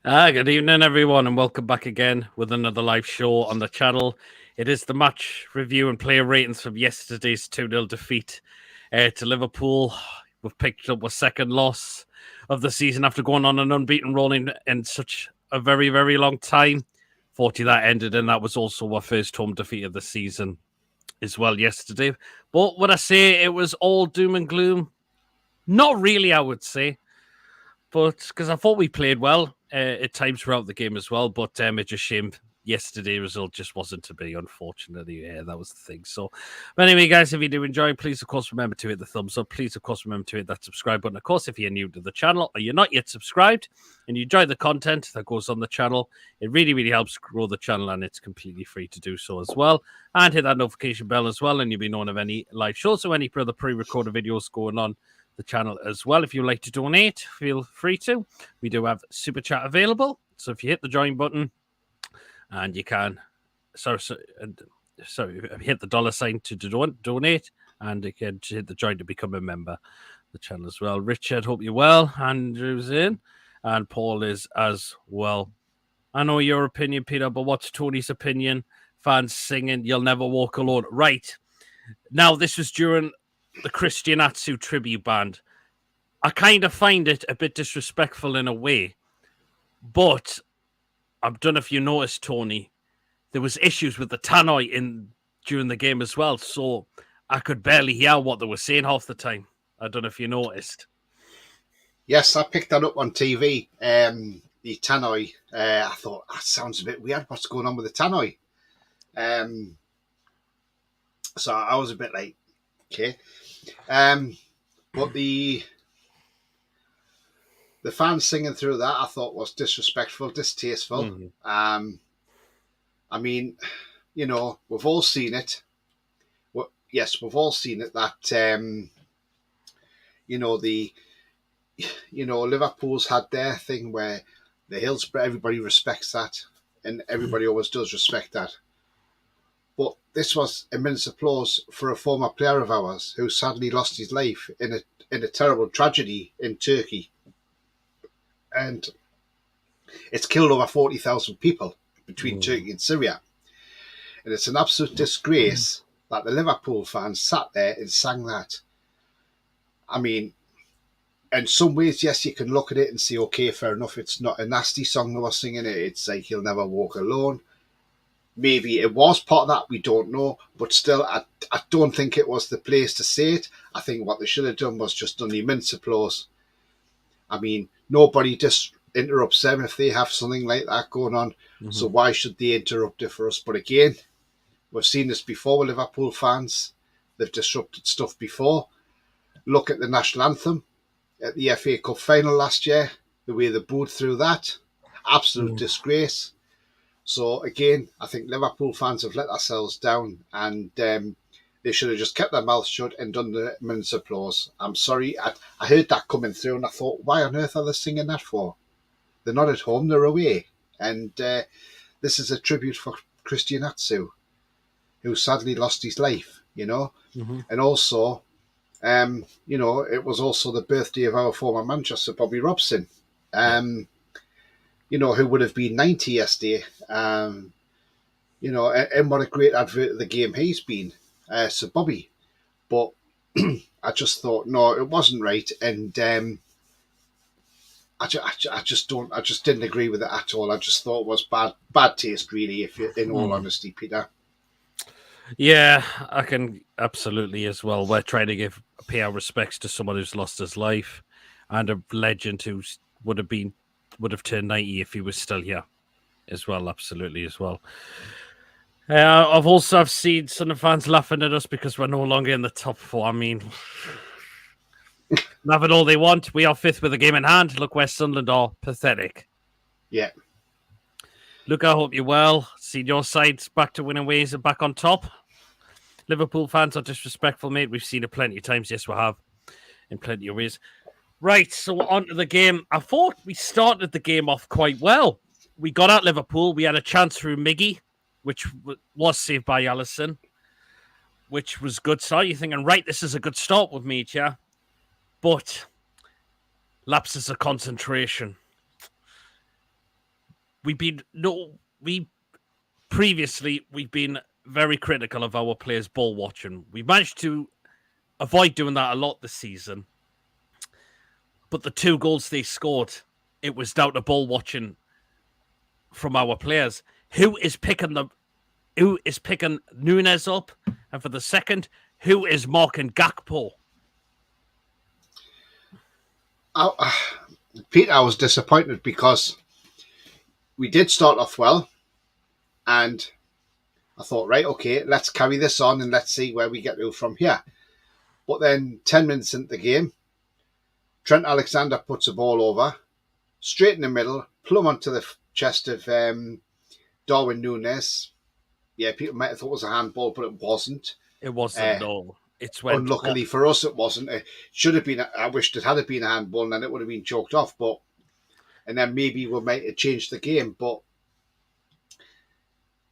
Good evening, everyone, and welcome back again with another live show on the channel. It is the match review and player ratings from yesterday's 2-0 defeat to Liverpool. We've picked up a second loss of the season after going on an unbeaten run in such a very, very long time. 40 that ended, and that was also our first home defeat of the season as well yesterday. But would I say it was all doom and gloom? Not really, I would say. But because I thought we played well at times throughout the game as well, but it's just shame yesterday's result just wasn't to be, unfortunately. Yeah, that was the thing. So, but anyway, guys, if you do enjoy, please, of course, remember to hit the thumbs up. Please, of course, remember to hit that subscribe button. Of course, if you're new to the channel or you're not yet subscribed and you enjoy the content that goes on the channel, it really, really helps grow the channel, and it's completely free to do so as well. And hit that notification bell as well, and you'll be known of any live shows or any other pre-recorded videos going on the channel as well. If you'd like to donate, feel free to. We do have super chat available, so if you hit the join button and you can hit the dollar sign to donate, and you can hit the join to become a member of the channel as well. Richard, hope you're well. Andrew's in, and Paul is as well. I know your opinion, Peter, but what's Tony's opinion? Fans singing "You'll Never Walk Alone." Right now, this was during the Christian Atsu tribute band. I kind of find it a bit disrespectful in a way, but I don't know if you noticed, Tony, there was issues with the tannoy during the game as well, so I could barely hear what they were saying half the time. I don't know if you noticed. Yes, I picked that up on TV. The tannoy, I thought, that sounds a bit weird. What's going on with the tannoy? So I was a bit like, okay. But the fans singing through that, I thought was disrespectful, distasteful. Mm-hmm. I mean, you know, we've all seen it. Yes, we've all seen it that, Liverpool's had their thing where the Hillsborough, everybody respects that, and everybody always does respect that. But this was immense applause for a former player of ours who sadly lost his life in a terrible tragedy in Turkey. And it's killed over 40,000 people between Turkey and Syria. And it's an absolute disgrace that the Liverpool fans sat there and sang that. I mean, in some ways, yes, you can look at it and say, okay, fair enough, it's not a nasty song they were singing it. It's like "You'll Never Walk Alone." Maybe it was part of that, we don't know. But still, I don't think it was the place to say it. I think what they should have done was just done the immense applause. I mean, nobody just interrupts them if they have something like that going on. Mm-hmm. So why should they interrupt it for us? But again, we've seen this before with Liverpool fans. They've disrupted stuff before. Look at the national anthem at the FA Cup final last year, the way they booed through that. Absolute disgrace. So again, I think Liverpool fans have let themselves down, and they should have just kept their mouths shut and done the immense applause. I'm sorry, I heard that coming through, and I thought, why on earth are they singing that for? They're not at home, they're away. And this is a tribute for Christian Atsu, who sadly lost his life, you know. Mm-hmm. And also, it was also the birthday of our former Manchester, Bobby Robson, who would have been 90 yesterday. And what a great advert of the game he's been. So Bobby. But I just thought, no, it wasn't right. And I just didn't agree with it at all. I just thought it was bad taste, really, if you're in all honesty, Peter. Yeah, I can absolutely as well. We're trying to pay our respects to someone who's lost his life and a legend who would have turned 90 if he was still here as well. Absolutely as well. I've seen some fans laughing at us because we're no longer in the top four. I mean, have it all they want. We are fifth with a game in hand. Look where Sunderland are. Pathetic. Yeah. Look, I hope you're well. See your side's back to winning ways and back on top. Liverpool fans are disrespectful, mate. We've seen it plenty of times. Yes, we have. In plenty of ways. Right, so on to the game. I thought we started the game off quite well. We got at Liverpool. We had a chance through Miggy, which was saved by Alisson, which was good start. You're thinking, right, this is a good start with me, yeah? But lapses of concentration. we've been previously we've been very critical of our players' ball watching. We managed to avoid doing that a lot this season. But the 2 goals they scored, it was down to ball watching from our players. Who is picking Nunes up? And for the second, who is marking Gakpo? Peter, I was disappointed because we did start off well, and I thought, right, okay, let's carry this on and let's see where we get to from here. But then 10 minutes into the game, Trent Alexander puts a ball over, straight in the middle, plumb onto the chest of Darwin Nunes. Yeah, people might have thought it was a handball, but it wasn't. It wasn't, no. It's when unluckily for us, it wasn't. It should have been. I wished it had been a handball, and then it would have been choked off. But and then maybe we might have changed the game. But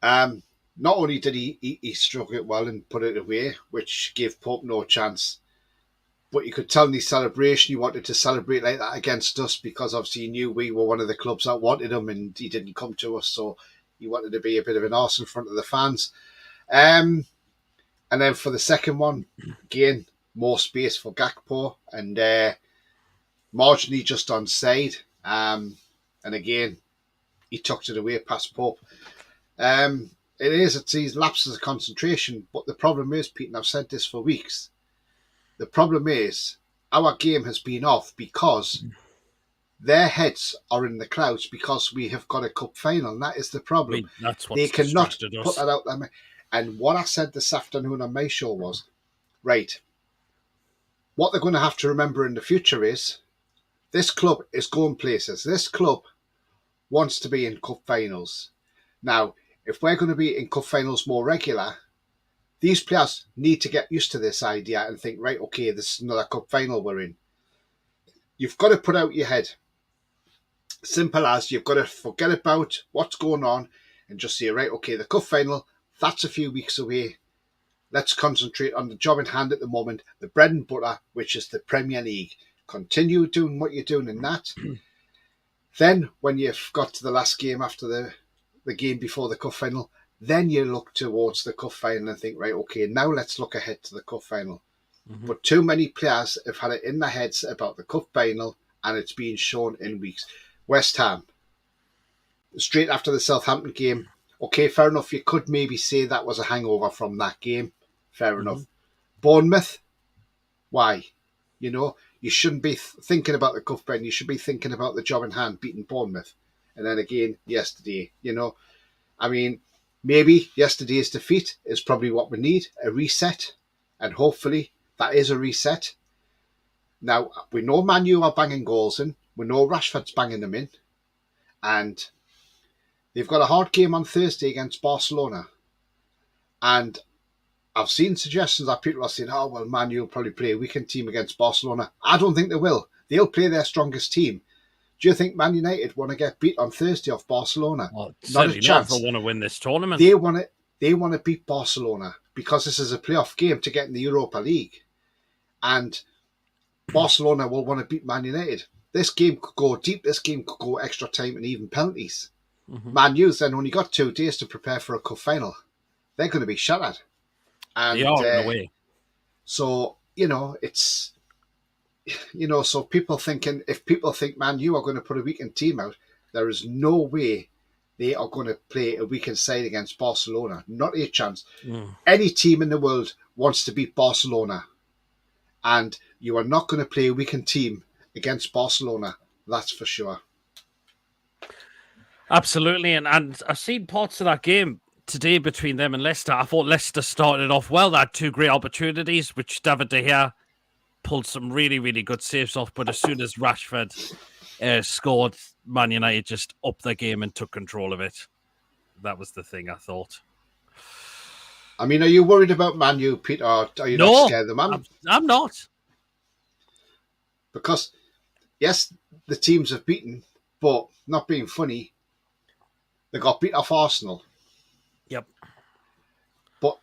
not only did he struck it well and put it away, which gave Pope no chance, but you could tell in his celebration he wanted to celebrate like that against us because obviously he knew we were one of the clubs that wanted him, and he didn't come to us, so he wanted to be a bit of an arse in front of the fans. And then for the second one, again, more space for Gakpo and marginally just onside. And again, he tucked it away past Pope. It's these lapses of concentration, but the problem is, Pete, and I've said this for weeks, the problem is our game has been off because their heads are in the clouds because we have got a cup final, and that is the problem. That's what they cannot put that out there. And what I said this afternoon on my show was, right, what they're going to have to remember in the future is this club is going places. This club wants to be in cup finals. Now, if we're going to be in cup finals more regular, these players need to get used to this idea and think, right, okay, this is another cup final we're in. You've got to put out your head. Simple as you've got to forget about what's going on and just say, right, okay, the cup final, that's a few weeks away. Let's concentrate on the job in hand at the moment, the bread and butter, which is the Premier League. Continue doing what you're doing in that. Then, when you've got to the last game after the game before the cup final, then you look towards the cup final and think, right, okay, now let's look ahead to the cup final. Mm-hmm. But too many players have had it in their heads about the cup final, and it's being shown in weeks. West Ham, straight after the Southampton game, okay, fair enough. You could maybe say that was a hangover from that game. Fair enough. Bournemouth, why? You shouldn't be thinking about the cup final. You should be thinking about the job in hand, beating Bournemouth. And then again, yesterday, I mean, maybe yesterday's defeat is probably what we need, a reset. And hopefully that is a reset. Now, we know Man U are banging goals in. We know Rashford's banging them in. And they've got a hard game on Thursday against Barcelona. And I've seen suggestions that people are saying, oh, well, Man U will probably play a weakened team against Barcelona. I don't think they will. They'll play their strongest team. Do you think Man United want to get beat on Thursday off Barcelona? Well, not a chance. They want to win this tournament. They want to beat Barcelona because this is a playoff game to get in the Europa League. And Barcelona will want to beat Man United. This game could go deep. This game could go extra time and even penalties. Mm-hmm. Man U's then only got 2 days to prepare for a cup final. They're going to be shattered. And, they are in a way. So, it's... so if people think Man U are going to put a weakened team out, there is no way they are going to play a weakened side against Barcelona. Not a chance. Any team in the world wants to beat Barcelona. And you are not going to play a weakened team against Barcelona. That's for sure. Absolutely. And I've seen parts of that game today between them and Leicester. I thought Leicester started off well. They had 2 great opportunities, which David De Gea pulled some really, really good saves off. But as soon as Rashford scored, Man United just upped their game and took control of it. That was the thing, I thought. I mean, are you worried about Man U, Peter? Or are you not scared of them? I'm not. Because, yes, the teams have beaten, but not being funny, they got beat off Arsenal. Yep. But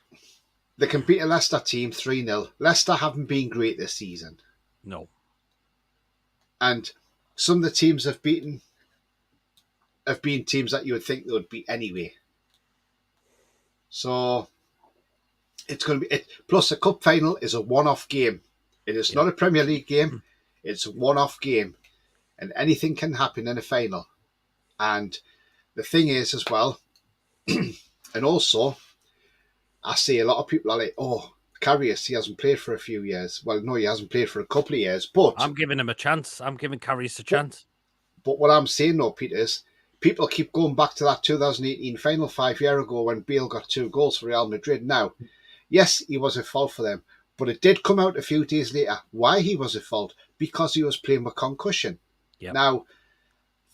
they can beat a Leicester team 3-0. Leicester haven't been great this season. No. And some of the teams have beaten have been teams that you would think they would beat anyway. So it's going to be plus a cup final is a one-off game. It is not a Premier League game. It's a one-off game, and anything can happen in a final. And the thing is as well, and also, I see a lot of people are like, "Oh, Karius, he hasn't played for a few years." Well, no, he hasn't played for a couple of years, but I'm giving him a chance. I'm giving Karius a chance. But what I'm saying though, Peter, is people keep going back to that 2018 final 5 years ago when Bale got 2 goals for Real Madrid. Now, yes, he was at fault for them, but it did come out a few days later why he was at fault, because he was playing with concussion. Yep. Now,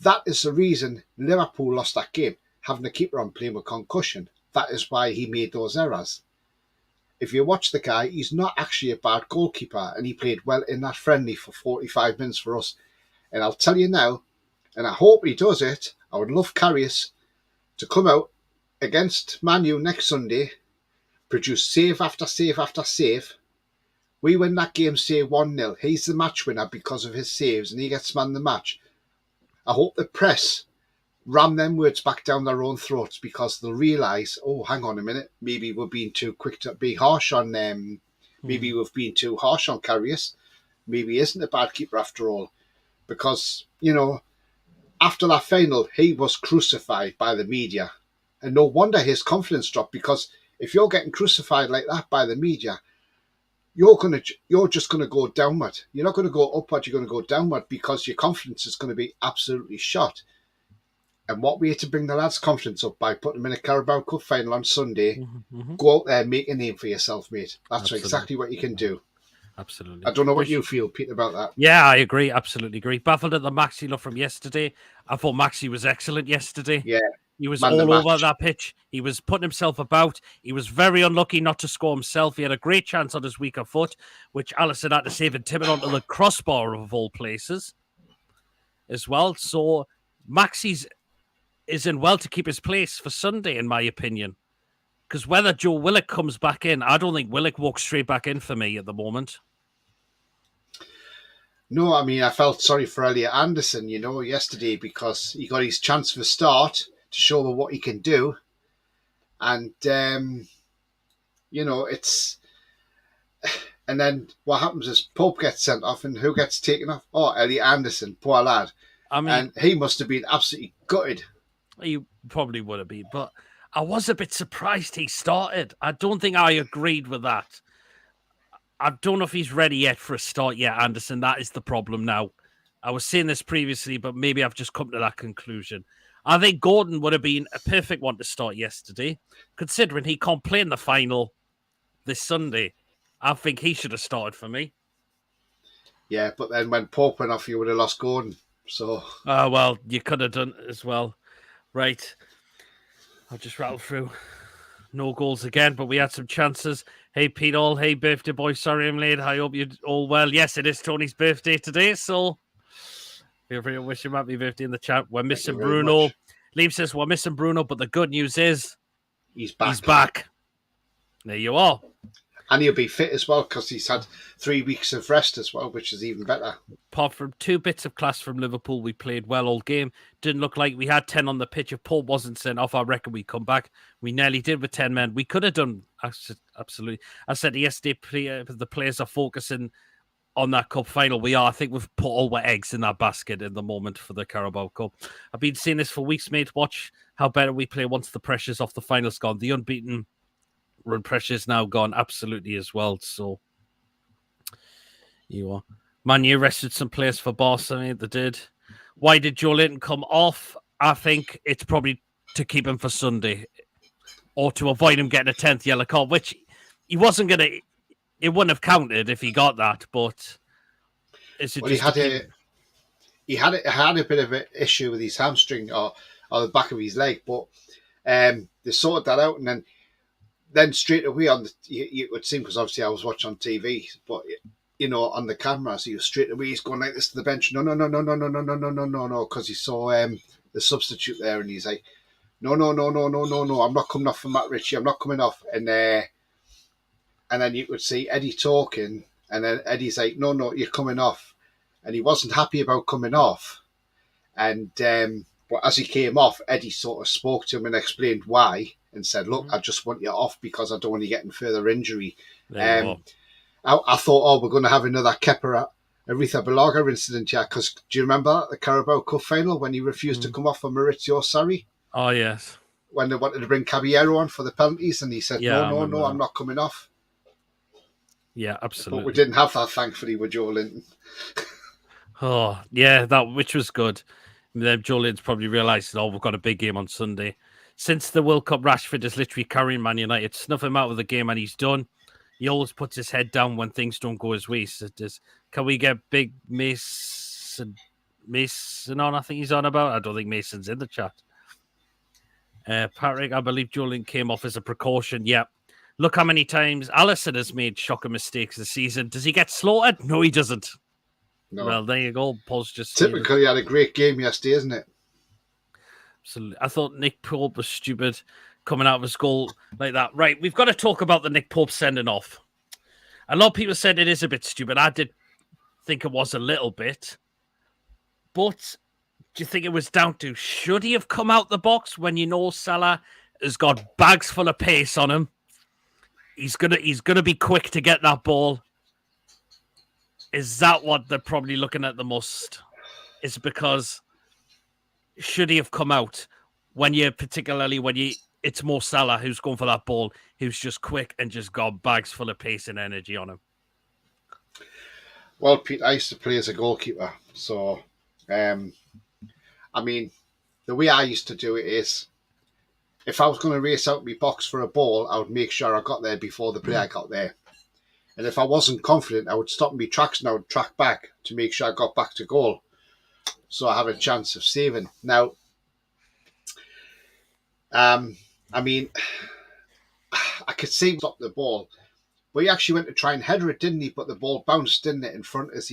that is the reason Liverpool lost that game, having a keeper on playing with concussion. That is why he made those errors. If you watch the guy, he's not actually a bad goalkeeper, and he played well in that friendly for 45 minutes for us. And I'll tell you now, and I hope he does it, I would love Karius to come out against Man U next Sunday, produce save after save after save. We win that game, say 1-0. He's the match winner because of his saves, and he gets man the match. I hope the press ram them words back down their own throats, because they'll realise, oh, hang on a minute, maybe we're being too quick to be harsh on them. Maybe we've been too harsh on Karius. Maybe he isn't a bad keeper after all. Because, after that final, he was crucified by the media. And no wonder his confidence dropped, because if you're getting crucified like that by the media, you're just going to go downward. You're not going to go upward, you're going to go downward, because your confidence is going to be absolutely shot. And what way to bring the lads' confidence up? By putting them in a Carabao Cup final on Sunday. Go out there and make a name for yourself, mate. That's exactly what you can do. Absolutely. I don't know what you feel, Pete, about that. Yeah, I agree. Absolutely agree. Baffled at the Maxi look from yesterday. I thought Maxi was excellent yesterday. Yeah. He was all over that pitch. He was putting himself about. He was very unlucky not to score himself. He had a great chance on his weaker foot, which Alisson had to save and tip it onto the crossbar of all places as well. So Maxi's is in well to keep his place for Sunday, in my opinion. Because whether Joe Willock comes back in, I don't think Willock walks straight back in for me at the moment. No, I mean, I felt sorry for Elliot Anderson, yesterday, because he got his chance for start to show what he can do. And, it's... And then what happens is Pope gets sent off, and who gets taken off? Oh, Elliot Anderson, poor lad. I mean, and he must have been absolutely gutted. He probably would have been, but I was a bit surprised he started. I don't think I agreed with that. I don't know if he's ready yet for a start yet, Anderson. That is the problem now. I was saying this previously, but maybe I've just come to that conclusion. I think Gordon would have been a perfect one to start yesterday, considering he can't play in the final this Sunday. I think he should have started for me. Yeah, but then when Pope went off, you would have lost Gordon. So, well, you could have done it as well. Right. I'll just rattle through. No goals again, but we had some chances. Hey, Pete All. Hey, birthday boy. Sorry I'm late. I hope you're all well. Yes, it is Tony's birthday today, so feel free to wish him happy birthday in the chat. We're missing Bruno. Liam says we're missing Bruno, but the good news is he's back. He's back. There you are. And he'll be fit as well, because he's had 3 weeks of rest as well, which is even better. Apart from 2 bits of class from Liverpool, we played well all game. Didn't look like we had 10 on the pitch. If Paul wasn't sent off, I reckon we'd come back. We nearly did with 10 men. We could have done, absolutely. I said yesterday, the players are focusing on that cup final. We are. I think we've put all our eggs in that basket in the moment for the Carabao Cup. I've been saying this for weeks, mate. Watch how better we play once the pressure's off the finals gone. The unbeaten run pressure's now gone absolutely as well. So you are. Man U rested some players for Barcelona. They did. Why did Joe Linton come off? I think it's probably to keep him for Sunday, or to avoid him getting a 10th yellow card, which he wasn't going to. It wouldn't have counted if he got that, but is it well, just he had a bit of an issue with his hamstring or the back of his leg, but they sorted that out, and then straight away it would seem, because obviously I was watching on TV, but on the camera, so straight away he's going like this to the bench. No, because he saw the substitute there, and he's like, no, I'm not coming off for Matt Ritchie. I'm not coming off, and then you would see Eddie talking, and then Eddie's like, no, you're coming off, and he wasn't happy about coming off, and But as he came off, Eddie sort of spoke to him and explained why and said, look, I just want you off because I don't want you getting further injury. There you go. I thought, oh, we're going to have another Kepa Aretha Balaga incident here, because do you remember the Carabao Cup final when he refused to come off for Maurizio Sarri? Oh, yes. When they wanted to bring Caballero on for the penalties, and he said, Yeah, I no, remember that. I'm not coming off. Yeah, absolutely. But we didn't have that, thankfully, with Joe Linton. Oh, yeah, which was good. Then Joe Linton's probably realised, we've got a big game on Sunday. Since the World Cup, Rashford is literally carrying Man United. Snuff him out of the game and he's done. He always puts his head down when things don't go his way. So can we get big Mason on? I think he's on about. I don't think Mason's in the chat. Patrick, I believe Joe Linton came off as a precaution. Yeah. Look how many times Alisson has made shocking mistakes this season. Does he get slaughtered? No, he doesn't. No. Well, there you go. Paul's just typically he had a great game yesterday, isn't it? Absolutely. I thought Nick Pope was stupid coming out of his goal like that. Right, we've got to talk about the Nick Pope sending off. A lot of people said it is a bit stupid. I did think it was a little bit. But do you think it was down to, should he have come out the box when you know Salah has got bags full of pace on him? He's gonna be quick to get that ball. Is that what they're probably looking at the most? Is because should he have come out when it's Mo Salah who's going for that ball, who's just quick and just got bags full of pace and energy on him? Well, Pete, I used to play as a goalkeeper, so I mean, the way I used to do it is, if I was going to race out my box for a ball, I would make sure I got there before the player got there. And if I wasn't confident, I would stop my tracks and I would track back to make sure I got back to goal, so I have a chance of saving. Now, I mean, I could see him stop the ball, but he actually went to try and header it, didn't he? But the ball bounced, didn't it, in front as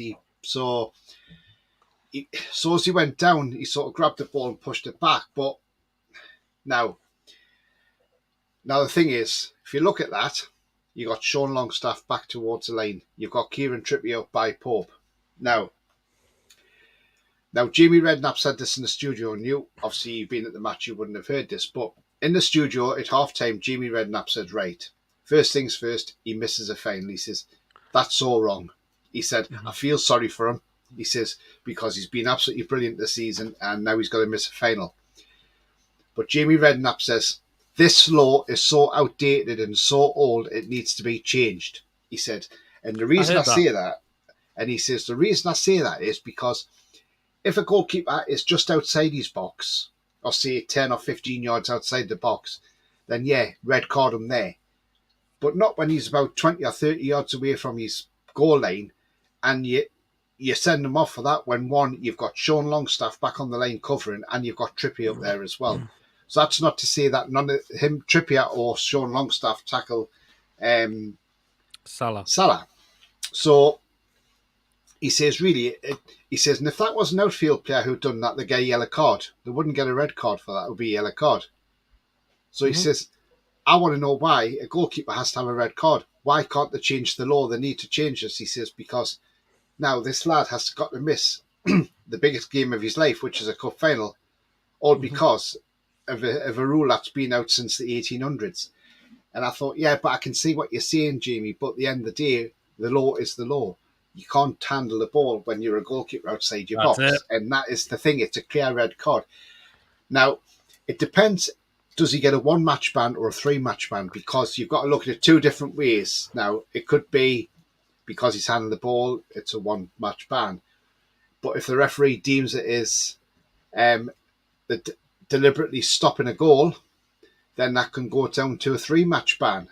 so as he went down, he sort of grabbed the ball and pushed it back. But now the thing is, if you look at that, you got Sean Longstaff back towards the line. You've got Kieran Trippier up by Pope. Now, Jamie Redknapp said this in the studio, and you, obviously, you've been at the match, you wouldn't have heard this, but in the studio at half-time, Jamie Redknapp said, right, first things first, he misses a final. He says, that's so wrong. He said, I feel sorry for him. He says, because he's been absolutely brilliant this season, and now he's got to miss a final. But Jamie Redknapp says, this law is so outdated and so old, it needs to be changed, he said. And the reason I say that, and he says, the reason I say that is because if a goalkeeper is just outside his box, or say 10 or 15 yards outside the box, then yeah, red card him there. But not when he's about 20 or 30 yards away from his goal line, and you send him off for that when, one, you've got Sean Longstaff back on the line covering, and you've got Trippier up there as well. So that's not to say that none of him, Trippier or Sean Longstaff, tackle Salah. So he says, really, he says, and if that was an outfield player who'd done that, they get a yellow card. They wouldn't get a red card for that. It would be a yellow card. So he says, I want to know why a goalkeeper has to have a red card. Why can't they change the law? They need to change this, he says, because now this lad has got to miss the biggest game of his life, which is a cup final, all because of a rule that's been out since the 1800s. And I thought, yeah, but I can see what you're saying, Jamie, but at the end of the day, the law is the law. You can't handle the ball when you're a goalkeeper outside your box. And that is the thing. It's a clear red card. Now, it depends. Does he get a 1-match ban or a 3-match ban? Because you've got to look at it two different ways. Now, it could be because he's handling the ball, it's a 1-match ban. But if the referee deems it is deliberately stopping a goal, then that can go down to a 3-match ban.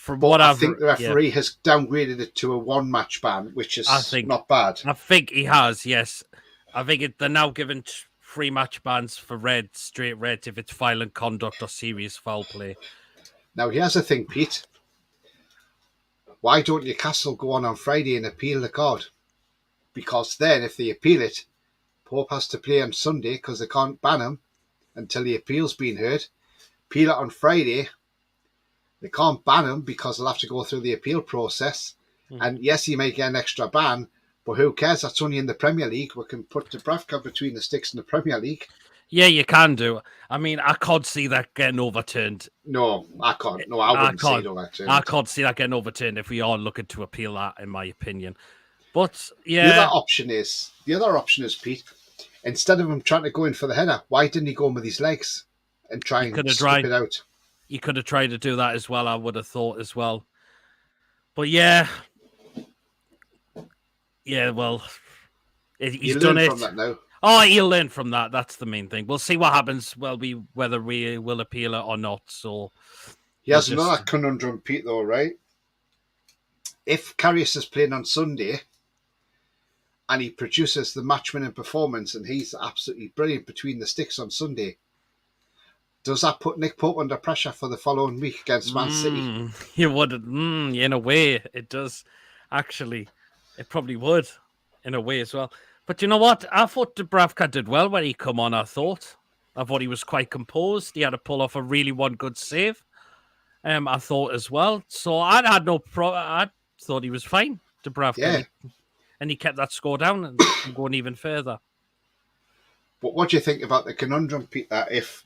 I think the referee has downgraded it to a 1-match ban, which is not bad. I think he has, yes. I think they're now giving 3-match bans for straight red, if it's violent conduct or serious foul play. Now, here's the thing, Pete. Why don't Newcastle go on Friday and appeal the card? Because then, if they appeal it, Pope has to play on Sunday because they can't ban him until the appeal's been heard. Appeal it on Friday. They can't ban him because they'll have to go through the appeal process. And yes, he may get an extra ban, But who cares? That's only in the Premier League. We can put Dubravka between the sticks in the Premier League. Yeah, you can do. I mean, I can't see that getting overturned. No, I can't. No, I wouldn't see it overturned. I can't see that getting overturned if we are looking to appeal that, in my opinion. But the other option is Pete. Instead of him trying to go in for the header, why didn't he go in with his legs and try and skip it out? He could have tried to do that as well. I would have thought as well. But yeah, well, he's done it. From that now. Oh, he'll learn from that. That's the main thing. We'll see what happens. Whether we will appeal it or not. So he has another conundrum, Pete. Though, right? If Karius is playing on Sunday and he produces the match-winning performance and he's absolutely brilliant between the sticks on Sunday, does that put Nick Pope under pressure for the following week against Man City? You would. In a way, it does. Actually, it probably would, in a way as well. But you know what? I thought Dubravka did well when he come on. I thought he was quite composed. He had to pull off a really one good save. I thought as well. So I had no problem. I thought he was fine, Dubravka. Yeah. And he kept that score down and going even further. But what do you think about the conundrum, Peter? If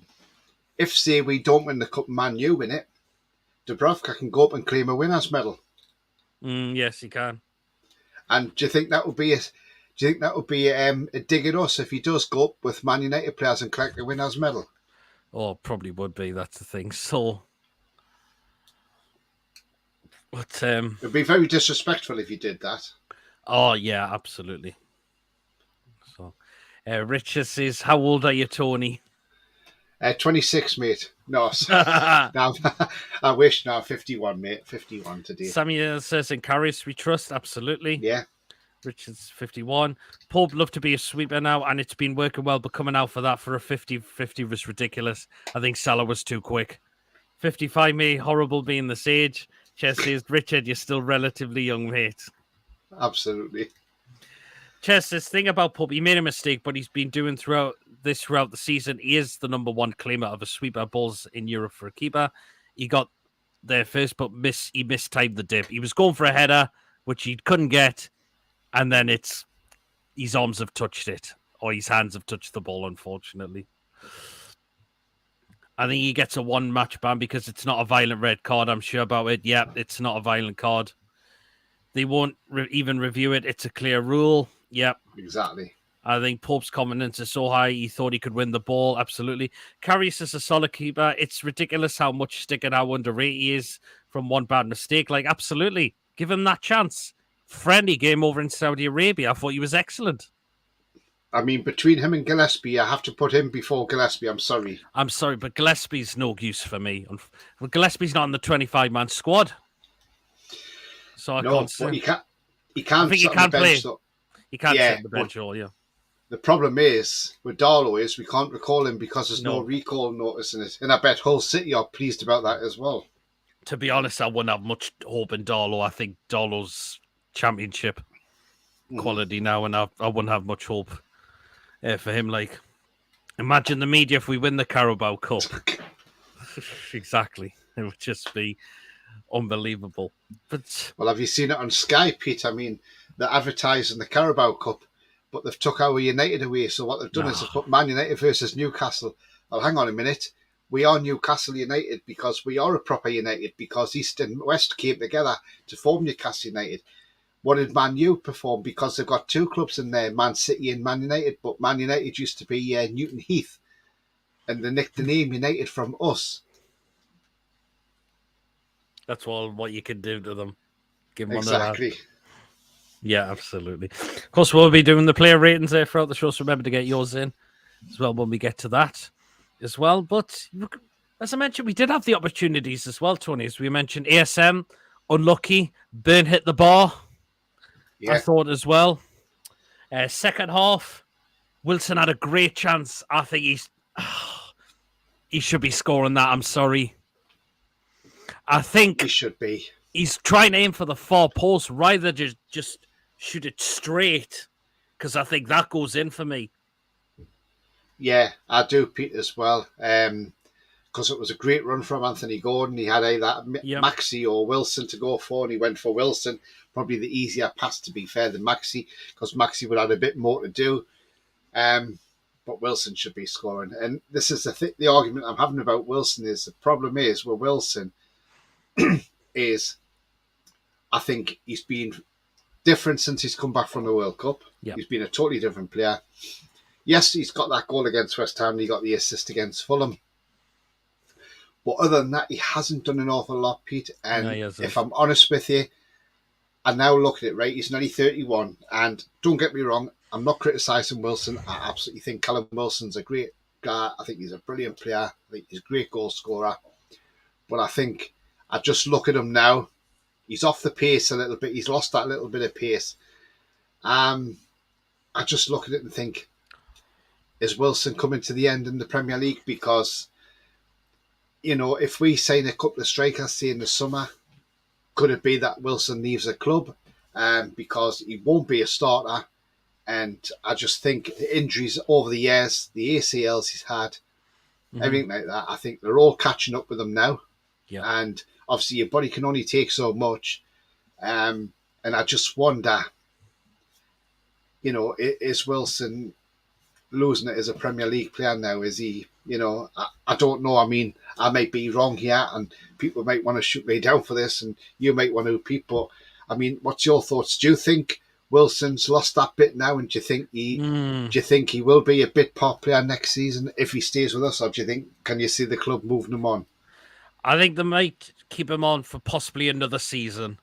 say we don't win the cup, Man U win it, Dubravka can go up and claim a winners' medal. Yes, he can. And do you think that would be a dig at us if he does go up with Man United players and collect a winners' medal? Oh, probably would be. That's the thing. So, but it'd be very disrespectful if he did that. Oh yeah, absolutely. So, Richard says, "How old are you, Tony?" 26, mate. No, now I wish. Now 51, mate. 51 today. Samuel says, "Enquries, we trust." Absolutely. Yeah. Richard's 51. Pope love to be a sweeper now, and it's been working well, but coming out for that for a 50-50 was ridiculous. I think Salah was too quick. 55, mate. Horrible being this age. Chess says, Richard, you're still relatively young, mate. Absolutely. Chess, this thing about Pope, he made a mistake, but he's been doing throughout the season. He is the number one claimer of a sweeper balls in Europe for a keeper. He got there first, but he mistimed the dip. He was going for a header, which he couldn't get, and then his arms have touched it, or his hands have touched the ball, unfortunately. I think he gets a one-match ban because it's not a violent red card. I'm sure about it. Yeah, it's not a violent card. They won't even review it. It's a clear rule. Yep. Exactly. I think Pope's confidence is so high, he thought he could win the ball. Absolutely. Karius is a solid keeper. It's ridiculous how much stick and how underrated he is from one bad mistake. Like, absolutely. Give him that chance. Friendly game over in Saudi Arabia. I thought he was excellent. I mean, between him and Gillespie, I have to put him before Gillespie. I'm sorry, but Gillespie's no use for me. Well, Gillespie's not in the 25-man squad. So I can't say. But he can't play. He can't sit on the bench all, yeah. The problem is, with Darlow is we can't recall him because there's no recall notice in it. And I bet Hull City are pleased about that as well. To be honest, I wouldn't have much hope in Darlow. I think Darlow's championship quality now, and I wouldn't have much hope for him. Like, imagine the media if we win the Carabao Cup. Exactly. It would just be unbelievable. But well, have you seen it on Sky, Pete? I mean, they're advertising the Carabao Cup, but they've took our United away. So what they've done is they've put Man United versus Newcastle. Oh, hang on a minute. We are Newcastle United because we are a proper United, because East and West came together to form Newcastle United. What did Man U perform? Because they've got two clubs in there, Man City and Man United, but Man United used to be Newton Heath, and they nicked the name United from us. That's all what you can do to them. Give them exactly. Yeah, absolutely. Of course, we'll be doing the player ratings there throughout the show, so remember to get yours in as well when we get to that as well. But as I mentioned, we did have the opportunities as well, Tony. As we mentioned, ASM, unlucky. Burn hit the bar. Yeah. I thought as well. Second half, Wilson had a great chance. I think he should be scoring that. I'm sorry. I think he should be. He's trying to aim for the far post rather than just shoot it straight, because I think that goes in for me. Yeah, I do, Pete, as well. because it was a great run from Anthony Gordon. He had either Maxi or Wilson to go for, and he went for Wilson. Probably the easier pass, to be fair, than Maxi, because Maxi would have a bit more to do. But Wilson should be scoring. And this is the argument I'm having about Wilson is the problem is with Wilson is I think he's been different since he's come back from the World Cup. Yep. He's been a totally different player. Yes, he's got that goal against West Ham and he got the assist against Fulham. But other than that, he hasn't done an awful lot, Pete. And if I'm honest with you, I now look at it, right? He's nearly 31. And don't get me wrong, I'm not criticising Wilson. I absolutely think Callum Wilson's a great guy. I think he's a brilliant player. I think he's a great goal scorer. But I think I just look at him now. He's off the pace a little bit. He's lost that little bit of pace. I just look at it and think, is Wilson coming to the end in the Premier League? Because, you know, if we sign a couple of strikers, say in the summer, could it be that Wilson leaves the club because he won't be a starter? And I just think the injuries over the years, the ACLs he's had, everything like that, I think they're all catching up with him now. Yeah. And obviously your body can only take so much. And I just wonder, you know, is Wilson losing it as a Premier League player now? Is he, you know, I don't know. I mean, I might be wrong here and people might want to shoot me down for this and you might want to repeat, but I mean, what's your thoughts? Do you think Wilson's lost that bit now, and do you think he will be a bit part player next season if he stays with us, or do you think can you see the club moving him on? I think they might keep him on for possibly another season,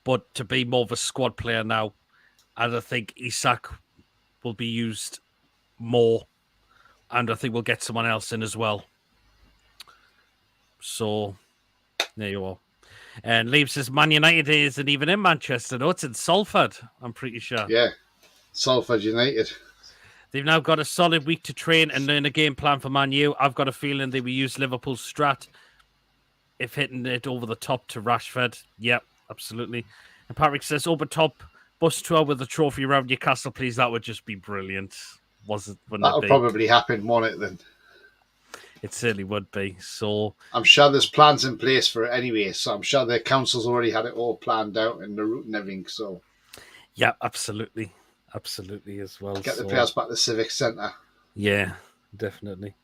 but to be more of a squad player now, and I think Isak will be used more, and I think we'll get someone else in as well. So there you are. And Liam says Man United isn't even in Manchester. No, it's in Salford, I'm pretty sure. Yeah, Salford United. They've now got a solid week to train and learn a game plan for Man U. I've got a feeling they will use Liverpool's strat if hitting it over the top to Rashford. Yep, absolutely. And Patrick says, over top bus tour with the trophy around Newcastle, please. That would just be brilliant. That'll probably happen, won't it, then? It certainly would be. So I'm sure there's plans in place for it anyway. So I'm sure the council's already had it all planned out and the route and everything. So yeah, absolutely as well. Get the players back to the Civic Centre. Yeah, definitely.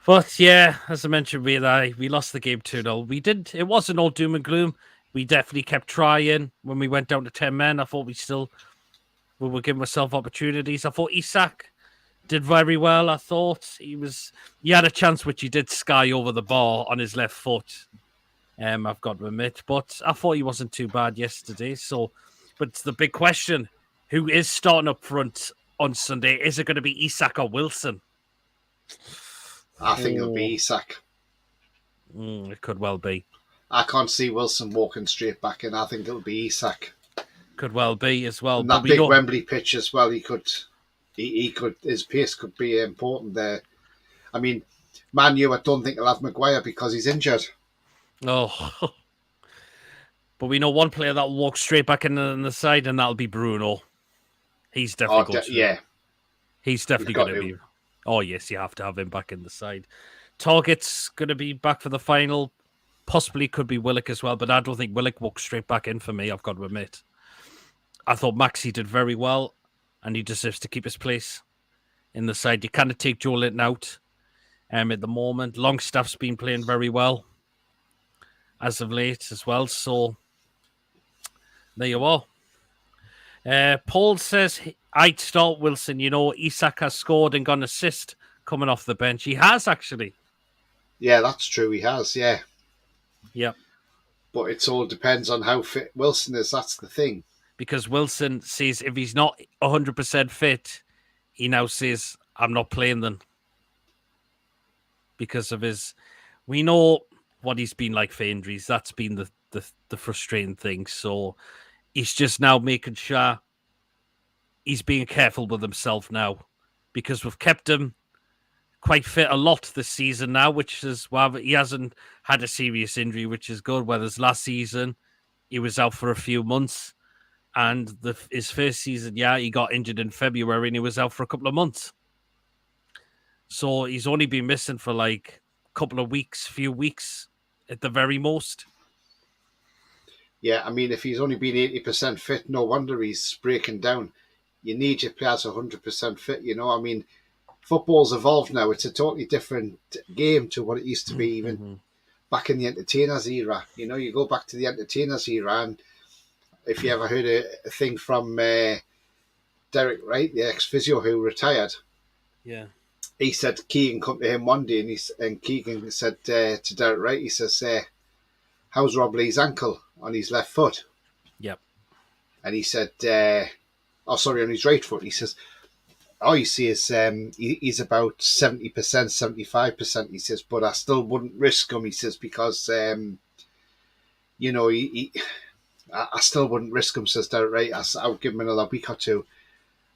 But yeah, as I mentioned, we lost the game 2-0. It wasn't all doom and gloom. We definitely kept trying. When we went down to 10 men, I thought we were giving ourselves opportunities. I thought Isak did very well. I thought he had a chance, which he did sky over the bar on his left foot. I've got to admit, but I thought he wasn't too bad yesterday. So, but it's the big question: who is starting up front on Sunday? Is it going to be Isak or Wilson? I think it'll be Isak. It could well be. I can't see Wilson walking straight back in. I think it'll be Isak. Could well be as well. And that big Wembley pitch as well. He could. His pace could be important there. I mean, Man U, I don't think he'll have Maguire because he's injured. Oh, but we know one player that will walk straight back in the side, and that'll be Bruno. He's definitely going to. Yeah, he's definitely going to be. Oh yes, you have to have him back in the side. Target's going to be back for the final. Possibly could be Willock as well, but I don't think Willock walked straight back in for me. I've got to admit. I thought Maxi did very well, and he deserves to keep his place in the side. You kind of take Joe Linton out at the moment. Longstaff's been playing very well as of late as well. So there you are. Paul says, I'd start Wilson. You know, Isak has scored and got an assist coming off the bench. He has, actually. Yeah, that's true. He has, yeah. Yep. But it all depends on how fit Wilson is. That's the thing. Because Wilson says if he's not 100% fit, he now says, I'm not playing then. Because of we know what he's been like for injuries. That's been the frustrating thing. So he's just now making sure he's being careful with himself now. Because we've kept him quite fit a lot this season now, which is, well, he hasn't had a serious injury, which is good. Whereas last season, he was out for a few months. And his first season, he got injured in February and he was out for a couple of months. So he's only been missing for like a couple of weeks, few weeks at the very most. Yeah, I mean, if he's only been 80% fit, no wonder he's breaking down. You need your players 100% fit, I mean, football's evolved now. It's a totally different game to what it used to be even back in the entertainers era. You go back to the entertainers era, and if you ever heard a thing from Derek Wright, the ex-physio who retired, yeah, he said Keegan come to him one day, and Keegan said to Derek Wright, he says, how's Rob Lee's ankle on his left foot? Yep. And he said, on his right foot. He says, you see is he's about 70%, 75%. He says, but I still wouldn't risk him. He says, because, I still wouldn't risk him, says Derek Wright. I would give him another week or two.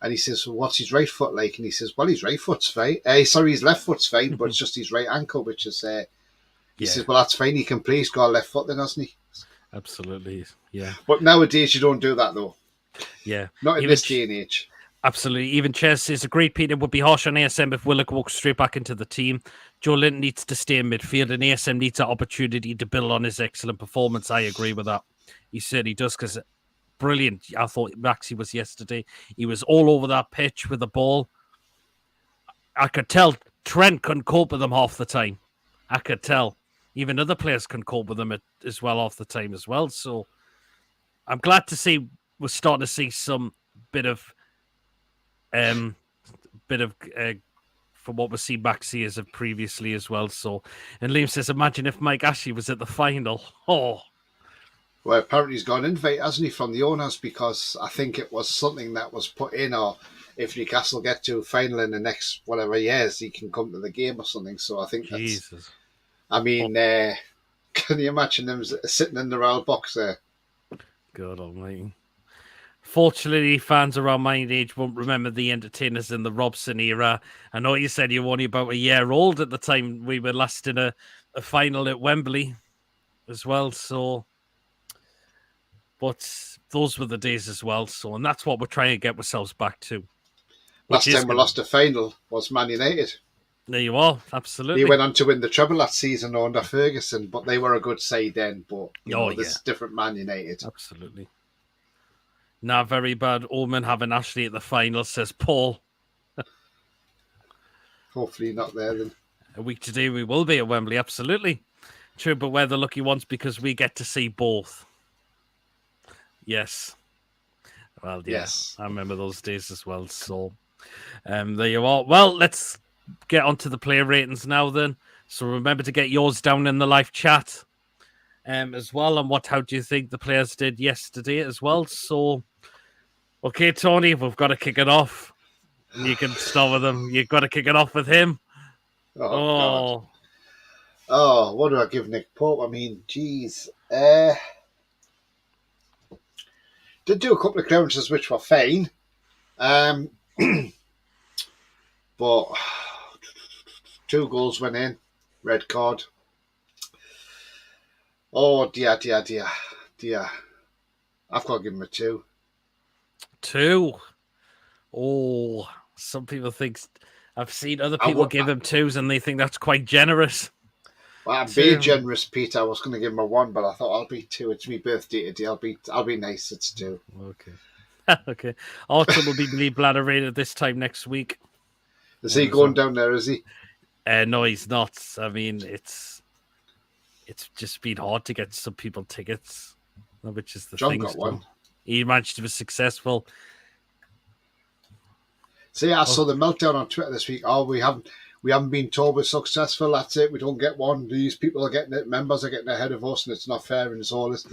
And he says, well, what's his right foot like? And he says, well, his right foot's fine. His left foot's fine, but it's just his right ankle, which is, he says, well, that's fine. He can play. He's got a left foot then, hasn't he? Absolutely, yeah. But nowadays, you don't do that, though. Yeah. Not in this day and age. Absolutely. Even Ches says, agreed, Peter. It would be harsh on ASM if Willock walks straight back into the team. Joe Linton needs to stay in midfield, and ASM needs an opportunity to build on his excellent performance. I agree with that. He certainly does, because brilliant. I thought Maxi was yesterday. He was all over that pitch with the ball. I could tell Trent couldn't cope with him half the time. I could tell. Even other players can cope with him as well half the time as well. So I'm glad to see we're starting to see some bit of from what we see Maxi as of previously as well. So, and Liam says, imagine if Mike Ashley was at the final. Oh. Well, apparently he's got an invite, hasn't he, from the owners, because I think it was something that was put in, or if Newcastle get to a final in the next whatever years, he can come to the game or something. So I think that's... Jesus. I mean, can you imagine them sitting in the royal box there? God almighty. Fortunately, fans around my age won't remember the entertainers in the Robson era. I know you said you were only about a year old at the time we were last in a final at Wembley as well. So... But those were the days as well. So, and that's what we're trying to get ourselves back to. Last time we lost a final was Man United. There you are, absolutely. They went on to win the treble that season under Ferguson, but they were a good side then. But this is different Man United. Absolutely. Now, very bad omen having Ashley at the final, says Paul. Hopefully not there then. A week today we will be at Wembley, absolutely. True, but we're the lucky ones because we get to see both. Yes. Well, yeah, yes. I remember those days as well. So, there you are. Well, let's get on to the player ratings now then. So remember to get yours down in the live chat as well. And how do you think the players did yesterday as well? So, okay, Tony, we've got to kick it off. And you can start with him. You've got to kick it off with him. Oh. What do I give Nick Pope? I mean, geez. Did do a couple of clearances which were fine. But 2 goals went in. Red card. Oh, dear. I've got to give him a 2. 2? Oh, some people think... I've seen other people give him 2s and they think that's quite generous. Well, I'm being generous, Peter. I was going to give him a 1, but I thought I'll be 2. It's my birthday today. I'll be nice. It's 2. Okay. Okay. Archer will be bladder-rated this time next week. Is he going down there, is he? No, he's not. I mean, it's just been hard to get some people tickets, which is the thing. John got one. He managed to be successful. See, I saw the meltdown on Twitter this week. Oh, we haven't been told we're successful. That's it. We don't get one. These people are getting it. Members are getting ahead of us, and it's not fair. And it's all this.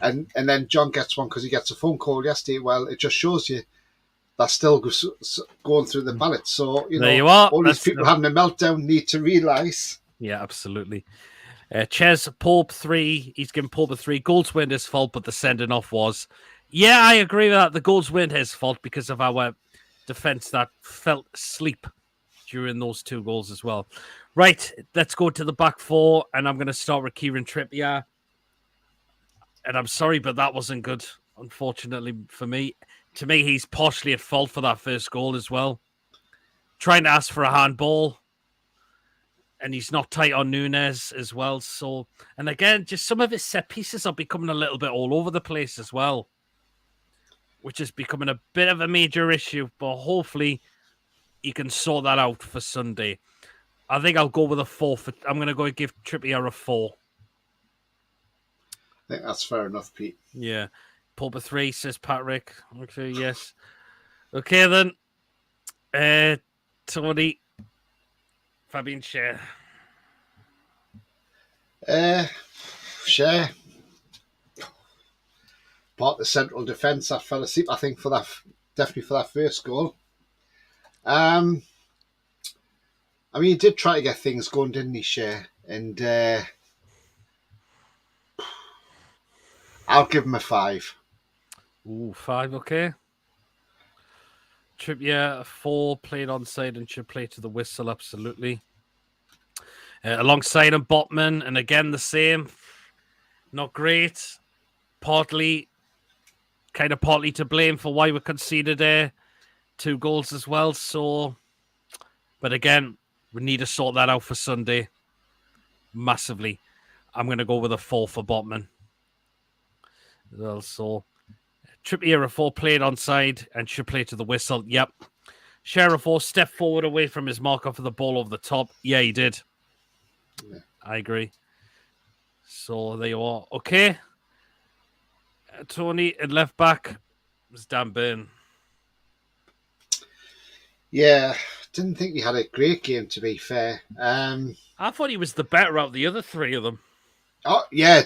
And then John gets one because he gets a phone call yesterday. Well, it just shows you that's still going through the ballot. So there you are. All these people having a meltdown need to realise. Yeah, absolutely. Ches Pope 3. He's given Pope a 3. Goals weren't his fault, but the sending off was. Yeah, I agree with that. The goals weren't his fault because of our defence that fell asleep during those 2 goals as well. Right, let's go to the back 4, and I'm going to start with Kieran Trippier. And I'm sorry, but that wasn't good, unfortunately, for me. To me, he's partially at fault for that first goal as well. Trying to ask for a handball. and he's not tight on Nunes as well. So, and again, just some of his set pieces are becoming a little bit all over the place as well, which is becoming a bit of a major issue. But hopefully, he can sort that out for Sunday. I think I'll go with a 4. I'm going to go give Trippier a 4. I think that's fair enough, Pete. Yeah. Pulper 3, says Patrick. Okay, yes. Okay, then. Tony. Fabian Schär. Schär. Part of the central defence. I fell asleep, I think, definitely for that first goal. I mean, he did try to get things going, didn't he, Schär? And I'll give him a 5. Ooh, 5, okay. Trippier, 4, played onside and should play to the whistle, absolutely. Alongside him, Botman, and again the same. Not great. Partly to blame for why we conceded 2 goals as well. So, but again, we need to sort that out for Sunday. Massively. I'm going to go with a 4 for Botman. Well, so Trippier, a 4, played onside and should play to the whistle. Yep. Schär, a 4, stepped forward away from his marker for the ball over the top. Yeah, he did. Yeah. I agree. So there you are. Okay. Tony at left back was Dan Burn. Yeah, didn't think he had a great game, to be fair. I thought he was the better out of the other 3 of them. Oh, yeah,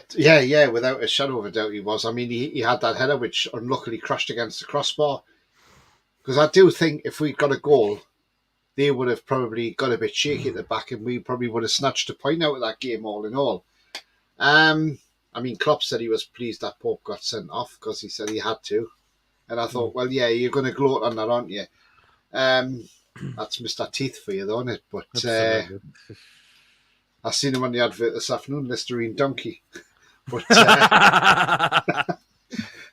without a shadow of a doubt he was. I mean, he had that header which unluckily crashed against the crossbar. Because I do think if we'd got a goal, they would have probably got a bit shaky at the back and we probably would have snatched a point out of that game all in all. I mean, Klopp said he was pleased that Pope got sent off because he said he had to. And I thought, well, yeah, you're going to gloat on that, aren't you? That's Mr. Teeth for you, though, isn't it? But I seen him on the advert this afternoon, Listerine Donkey. But I thought,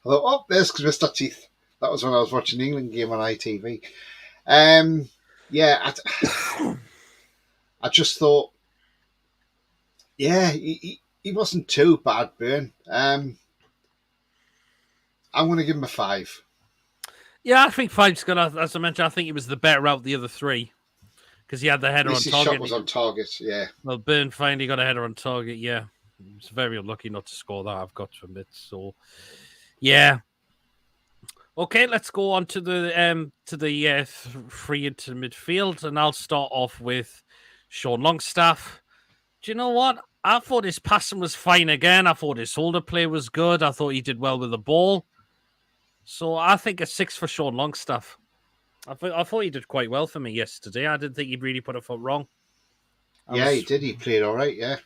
oh, there's Mr. Teeth. That was when I was watching the England game on ITV. Yeah, I just thought, yeah, he wasn't too bad, Burn. I'm going to give him a 5. Yeah, I think 5's going to, as I mentioned, I think he was the better out of the other 3. Because he had the header on target. His shot was on target, yeah. Well, Burn finally got a header on target, yeah. He was very unlucky not to score that, I've got to admit. So, yeah. Okay, let's go on to the 3 into midfield, and I'll start off with Sean Longstaff. Do you know what? I thought his passing was fine again. I thought his shoulder play was good. I thought he did well with the ball. So I think a 6 for Sean Longstaff. I thought he did quite well for me yesterday. I didn't think he'd really put a foot wrong. He did. He played all right, yeah.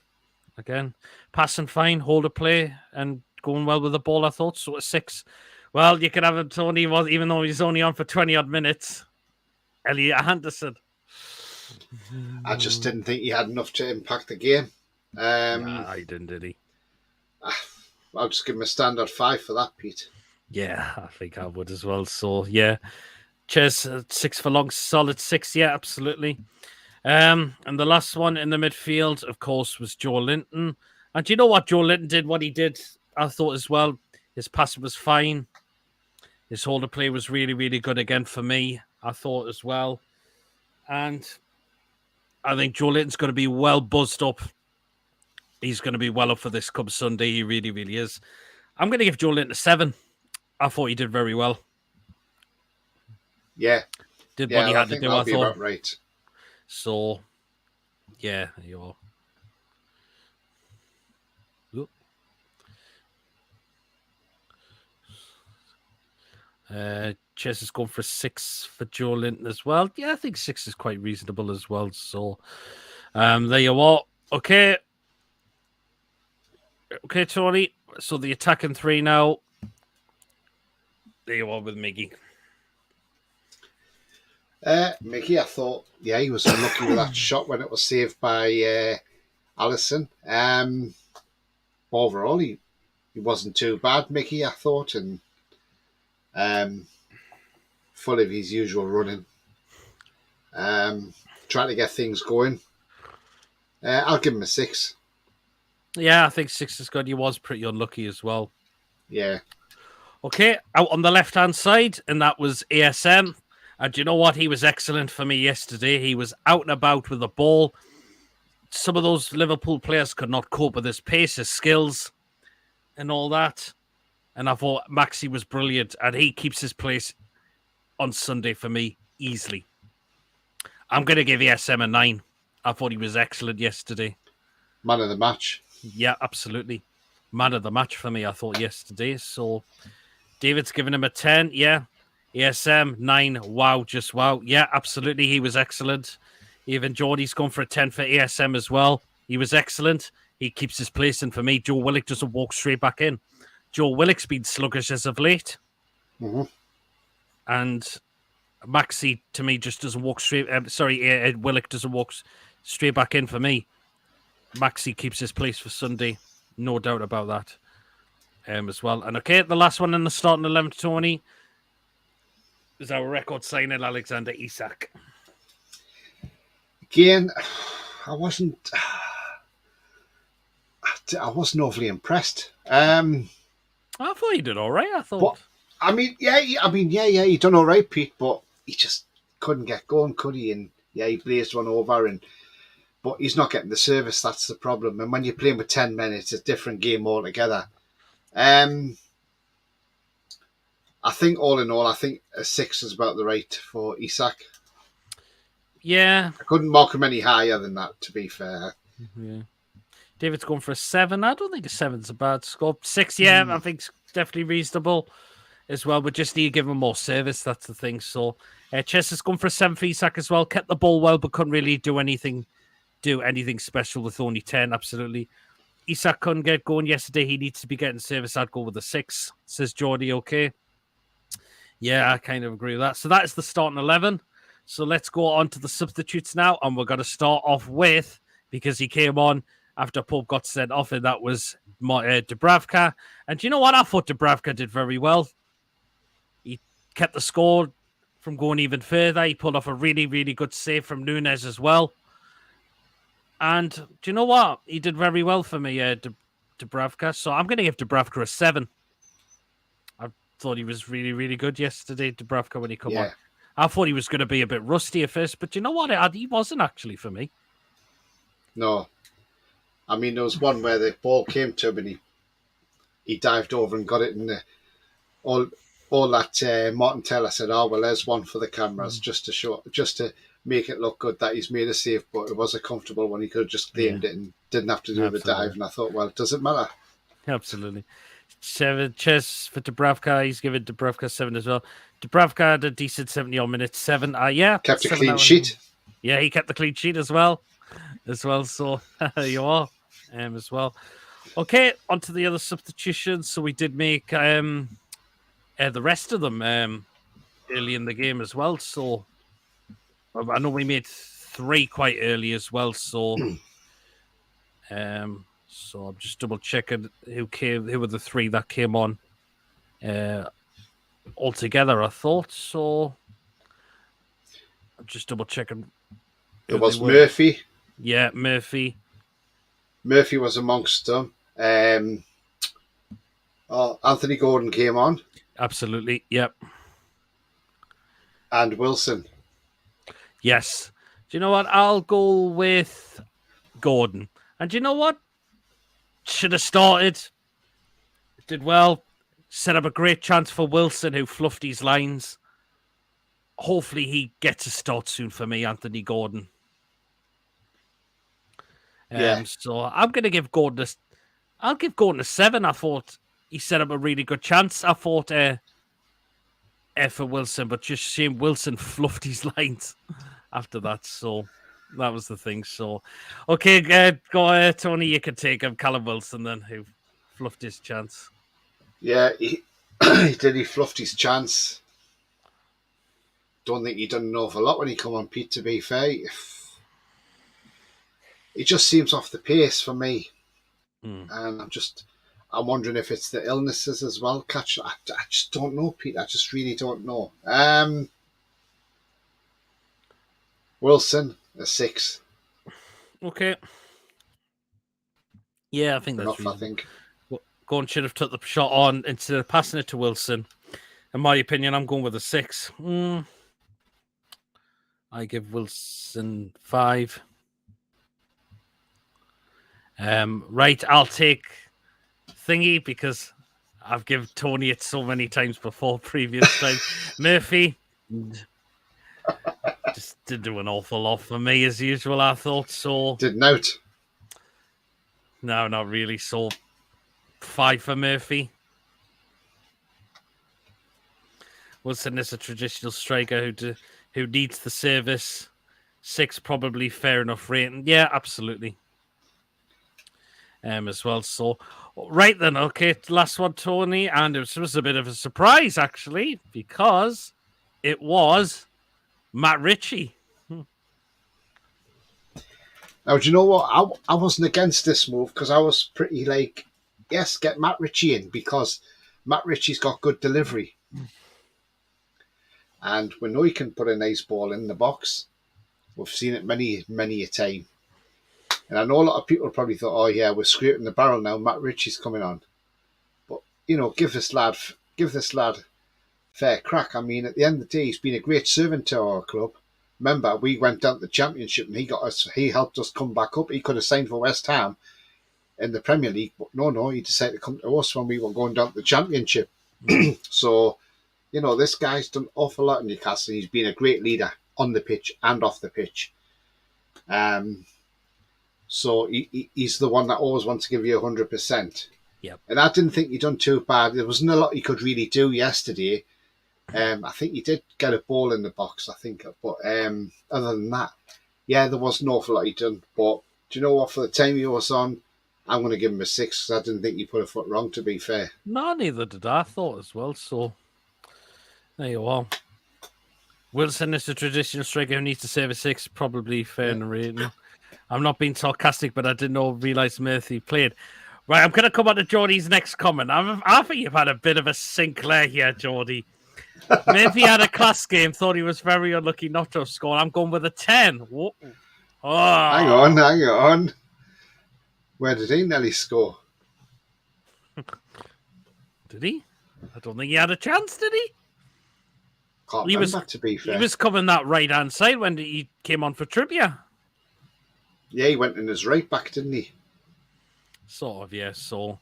Again, passing fine, holder play, and going well with the ball, I thought. So a 6. Well, you could have him, Tony, even though he's only on for 20-odd minutes. Elliot Anderson. I just didn't think he had enough to impact the game. I didn't, did he? I'll just give him a standard 5 for that, Pete. Yeah, I think I would as well. So, yeah. Cheers, 6 for Long, solid 6, yeah, absolutely. And the last one in the midfield, of course, was Joe Linton. And do you know what Joe Linton did? What he did, I thought as well, his passing was fine. His holder play was really, really good again for me, I thought as well. And I think Joe Linton's going to be well buzzed up. He's going to be well up for this come Sunday. He really, really is. I'm going to give Joe Linton a 7. I thought he did very well. Yeah. Did what he had to do, I thought. About right. So, yeah, you are. Chess is going for 6 for Joe Linton as well. Yeah, I think 6 is quite reasonable as well. So, there you are. Okay. Okay, Tony. So the attacking 3 now. There you are with Miggy. Mickey, I thought, yeah, he was unlucky with that shot when it was saved by Allison. Overall, he wasn't too bad, Mickey, I thought, and full of his usual running. Trying to get things going. I'll give him a 6. Yeah, I think 6 is good. He was pretty unlucky as well. Yeah. Okay, out on the left-hand side, and that was ASM. And do you know what? He was excellent for me yesterday. He was out and about with the ball. Some of those Liverpool players could not cope with his pace, his skills, and all that. And I thought Maxi was brilliant, and he keeps his place on Sunday for me easily. I'm going to give ASM a 9. I thought he was excellent yesterday. Man of the match. Yeah, absolutely. Man of the match for me, I thought, yesterday. So David's giving him a 10. Yeah. ASM, 9. Wow, just wow. Yeah, absolutely. He was excellent. Even Geordie's gone for a 10 for ASM as well. He was excellent. He keeps his place in for me. Joe Willock doesn't walk straight back in. Joe Willock's been sluggish as of late. Mm-hmm. And Maxi, to me, just doesn't walk straight. Willock doesn't walk straight back in for me. Maxi keeps his place for Sunday. No doubt about that. As well. And okay, the last one in the starting 11, Tony, is our record signing, Alexander Isak. Again, I wasn't overly impressed. I thought he did all right. I thought. But, he done all right, Pete. But he just couldn't get going, could he? And yeah, he blazed one over, but he's not getting the service. That's the problem. And when you're playing with 10 men, it's a different game altogether. I think all in all, I think a 6 is about the right for Isak. Yeah. I couldn't mark him any higher than that, to be fair. Yeah. David's going for a 7. I don't think a 7's a bad score. 6, yeah, I think it's definitely reasonable as well. But just need to give him more service. That's the thing. So Chess has gone for a 7 for Isak as well. Kept the ball well, but couldn't really do anything special with only 10. Absolutely. Isak couldn't get going yesterday. He needs to be getting service. I'd go with a 6, says Geordie. Okay. Yeah, I kind of agree with that. So that is the starting 11. So let's go on to the substitutes now. And we're going to start off with, because he came on after Pope got sent off, and that was Dubravka. And do you know what? I thought Dubravka did very well. He kept the score from going even further. He pulled off a really, really good save from Nunes as well. And do you know what? He did very well for me, Dubravka. So I'm going to give Dubravka a 7. I thought he was really, really good yesterday, Dubravka, when he came on. I thought he was going to be a bit rusty at first, but you know what? He wasn't actually for me. No. I mean, there was one where the ball came to him and he dived over and got it in all that Martin Taylor said, oh, well, there's one for the cameras just to make it look good that he's made a save, but it was a comfortable one. He could have just claimed it and didn't have to do the dive. And I thought, well, it doesn't matter. Absolutely. 7 chess for Dubravka. He's given Dubravka 7 as well. Dubravka had a decent 70-odd minutes. 7. Yeah. Kept a clean sheet. Yeah, he kept the clean sheet as well. So you are as well. Okay, on to the other substitutions. So we did make the rest of them early in the game as well. So I know we made 3 quite early as well. So so I'm just double checking who were the 3 that came on altogether, I thought. So I'm just double checking. It was Murphy. Yeah, Murphy. Murphy was amongst them. Anthony Gordon came on. Absolutely, yep. And Wilson. Yes. Do you know what? I'll go with Gordon. And do you know what? Should have started. Did well. Set up a great chance for Wilson, who fluffed his lines. Hopefully he gets a start soon for me, Anthony Gordon. So I'm going to give Gordon I'll give Gordon a 7. I thought he set up a really good chance. I thought for Wilson, but just shame Wilson fluffed his lines after that. So that was the thing. So, okay, go Tony, you can take him. Callum Wilson then, who fluffed his chance. Yeah, he fluffed his chance. Don't think he done an awful lot when he come on, Pete, to be fair. It just seems off the pace for me. And I'm wondering if it's the illnesses as well. I just don't know, Pete. I just really don't know. Wilson, a 6. Okay. Yeah, I think that's enough, I reasonable. think. Gordon should have took the shot on instead of passing it to Wilson. In my opinion, I'm going with a 6. I give Wilson 5. Right, I'll take Thingy because I've given Tony it so many times before, previous time. Murphy just did do an awful lot for me as usual, I thought. So Did note. no, not really. So 5 for Murphy. Wilson is a traditional striker who needs the service. 6 probably fair enough rating. Yeah, absolutely. As well. So right then, okay, last one, Tony, and it was a bit of a surprise actually because it was Matt Ritchie. Now, do you know what? I wasn't against this move because I was pretty like, yes, get Matt Ritchie in because Matt Ritchie's got good delivery. And we know he can put a nice ball in the box. We've seen it many, many a time. And I know a lot of people probably thought, oh, yeah, we're scraping the barrel now. Matt Ritchie's coming on. But, give this lad fair crack. I mean, at the end of the day, he's been a great servant to our club. Remember, we went down to the Championship and he helped us come back up. He could have signed for West Ham in the Premier League, but no, he decided to come to us when we were going down to the Championship. So, this guy's done an awful lot in Newcastle. He's been a great leader on the pitch and off the pitch. So he's the one that always wants to give you 100%. Yep. And I didn't think he done too bad. There wasn't a lot he could really do yesterday. I think he did get a ball in the box, I think. But other than that, yeah, there was an awful lot he done. But do you know what? For the time he was on, I'm going to give him a 6 because I didn't think he put a foot wrong, to be fair. No, neither did I thought as well. So there you are. Wilson is a traditional striker who needs to save a 6, probably fair in the rating. I'm not being sarcastic, but I didn't realise Murphy played. Right, I'm going to come on to Geordie's next comment. I think you've had a bit of a Sinclair here, Geordie. Murphy had a class game, thought he was very unlucky not to have scored. I'm going with a 10. Whoa. Oh. Hang on. Where did he nearly score? Did he? I don't think he had a chance, did he? Can't remember, to be fair. He was coming that right-hand side when he came on for Trivia. Yeah, he went in his right back, didn't he? Sort of, yeah. So,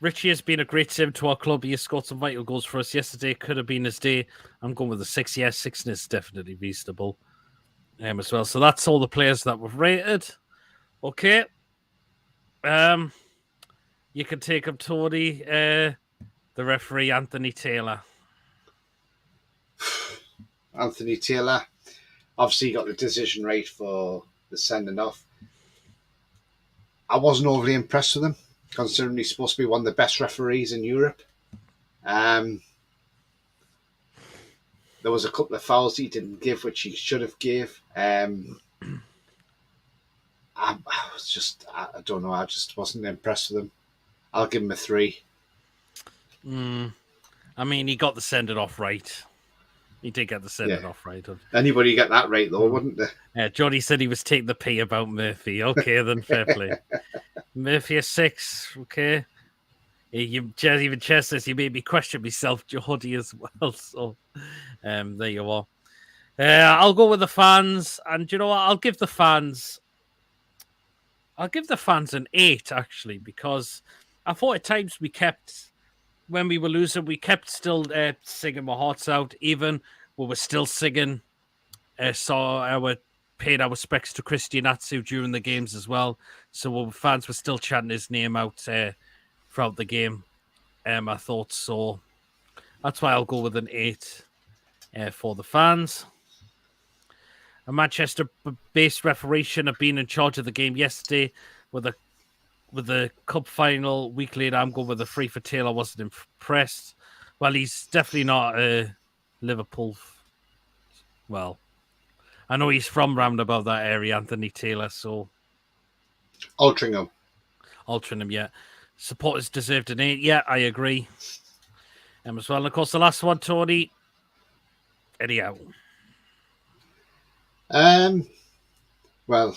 Richie has been a great sim to our club. He has scored some vital goals for us yesterday. Could have been his day. I'm going with a 6. Yeah, 6 is definitely reasonable as well. So that's all the players that we've rated. Okay. You can take him, Tony. The referee, Anthony Taylor. Anthony Taylor. Obviously, got the decision right for the sending off. I wasn't overly impressed with him, considering he's supposed to be one of the best referees in Europe. There was a couple of fouls he didn't give, which he should have gave. I don't know. I just wasn't impressed with him. I'll give him a 3. I mean, he got the send it off right. He did get the send it off right. Anybody get that right, though, wouldn't they? Johnny said he was taking the pee about Murphy. Okay, then fair play. Murphy a 6. Okay. Even Chess says you made me question myself, Geordie, as well. So there you are. I'll go with the fans. And you know what? I'll give the fans an 8, actually, because I thought at times when we were losing, we kept still singing our hearts out. Even we were still singing, paid our respects to Christian Atsu during the games as well. So fans were still chanting his name out throughout the game. I thought so. That's why I'll go with an 8 for the fans. A Manchester-based referee shouldn't have been in charge of the game yesterday with the cup final. Week later, I'm going with a 3 for Taylor. I wasn't impressed. Well, he's definitely not Liverpool. Well, I know he's from round about that area, Anthony Taylor. So Altrincham, yeah. Supporters deserved an 8. Yeah, I agree. As well. And of course, the last one, Tony. Eddie out. Well,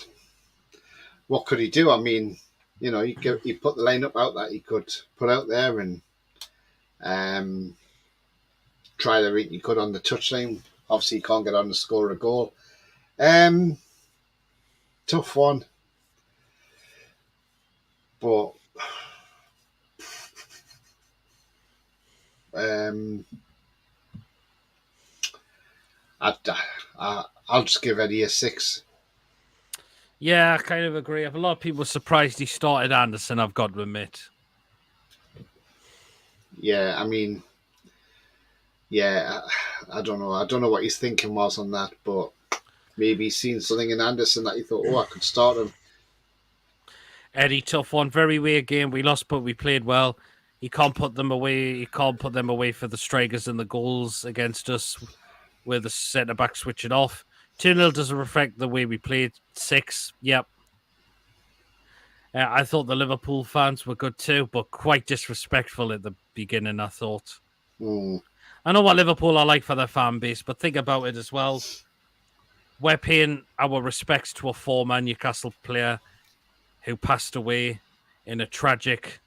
what could he do? I mean, You know, he put the lineup out that he could put out there and um, try everything he could on the touchline. Obviously, he can't get on to score a goal. Tough one, but I'll just give Eddie a 6. Yeah, I kind of agree. A lot of people were surprised he started Anderson, I've got to admit. Yeah, I mean, yeah, I don't know. I don't know what his thinking was on that, but maybe he's seen something in Anderson that he thought, oh, I could start him. Eddie, tough one. Very weird game. We lost, but we played well. He can't put them away. He can't put them away for the strikers and the goals against us where the centre-back switch it off. 2-0 doesn't reflect the way we played. 6, yep. I thought the Liverpool fans were good too, but quite disrespectful at the beginning, I thought. I know what Liverpool are like for their fan base, but think about it as well. We're paying our respects to a former Newcastle player who passed away in a tragic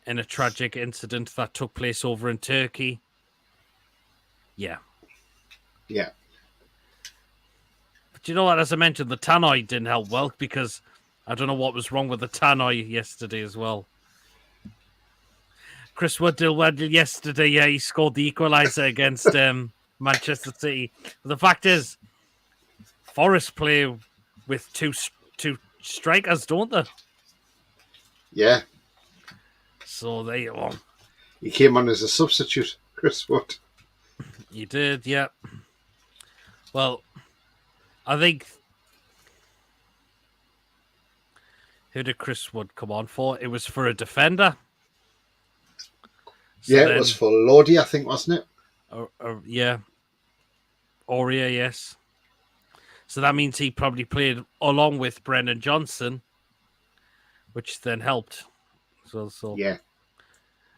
incident that took place over in Turkey. Yeah. But you know what? As I mentioned, the tannoy didn't help well because I don't know what was wrong with the tannoy yesterday as well. Chris Wood did well yesterday. Yeah, he scored the equaliser against Manchester City. But the fact is, Forest play with two strikers, don't they? Yeah. So there you go. He came on as a substitute, Chris Wood. He did, yeah. Well, I think... Who did Chris Wood come on for? It was for a defender. So yeah, it was for Lodi, I think, wasn't it? Yeah. Aurea, yes. So that means he probably played along with Brennan Johnson, which then helped. So yeah.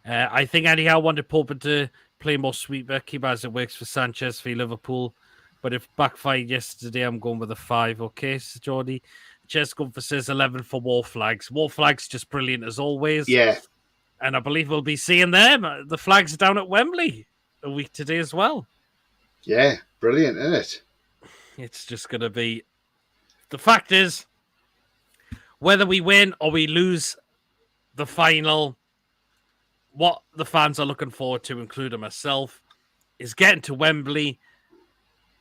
I think anyhow I wanted Pope to play more sweeper, keep as it works for Sanchez for Liverpool. But if backfired yesterday, I'm going with a 5. Okay, so Jordy. Ches Gunther says 11 for War Flags. War Flags just brilliant as always. Yeah. And I believe we'll be seeing them. The flags down at Wembley a week today as well. Yeah, brilliant, isn't it? It's just going to be... The fact is, whether we win or we lose the final, what the fans are looking forward to, including myself, is getting to Wembley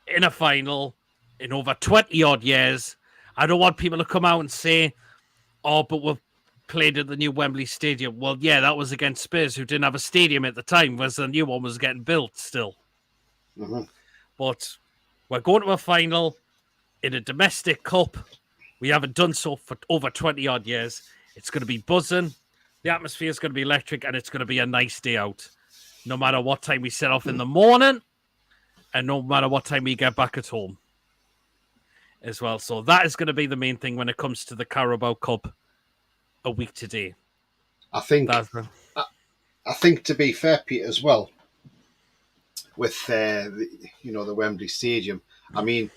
in a final in over 20-odd years. I don't want people to come out and say, oh, but we've played at the new Wembley Stadium. Well, yeah, that was against Spurs, who didn't have a stadium at the time, whereas the new one was getting built still. Mm-hmm. But we're going to a final in a domestic cup. We haven't done so for over 20-odd years. It's going to be buzzing. The atmosphere is going to be electric, and it's going to be a nice day out, no matter what time we set off in the morning and no matter what time we get back at home as well. So that is going to be the main thing when it comes to the Carabao Cup a week today. I think to be fair, Pete, as well, with the Wembley Stadium, I mean,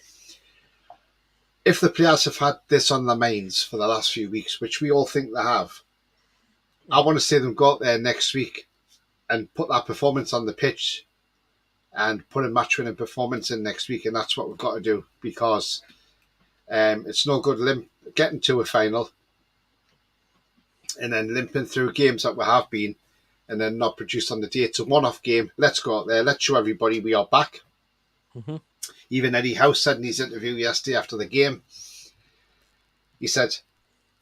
if the players have had this on their minds for the last few weeks, which we all think they have, I want to see them go out there next week and put that performance on the pitch and put a match-winning performance in next week, and that's what we've got to do, because it's no good getting to a final and then limping through games that we have been and then not produce on the day. It's a one-off game. Let's go out there. Let's show everybody we are back. Mm-hmm. Even Eddie Howe said in his interview yesterday after the game, he said,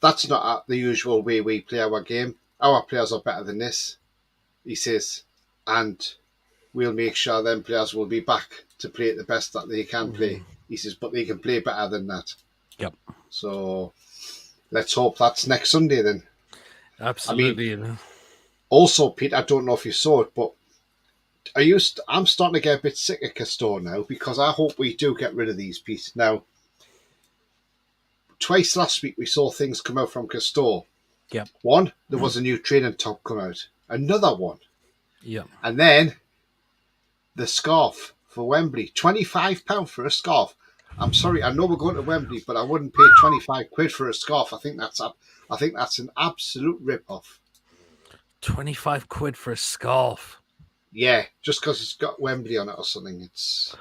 that's not the usual way we play our game. Our players are better than this, he says, and we'll make sure them players will be back to play at the best that they can play. He says, but they can play better than that. Yep. So let's hope that's next Sunday then. Absolutely. I mean, also, Pete, I don't know if you saw it, but I'm starting to get a bit sick of Castore now, because I hope we do get rid of these, Pete. Now, twice last week we saw things come out from Castore. Yep. One, there was a new training top come out. Another one. Yeah. And then the scarf for Wembley. £25 for a scarf. I'm sorry. I know we're going to Wembley, but I wouldn't pay 25 quid for a scarf. I think that's an absolute rip off. 25 quid for a scarf. Yeah, just because it's got Wembley on it or something. It's.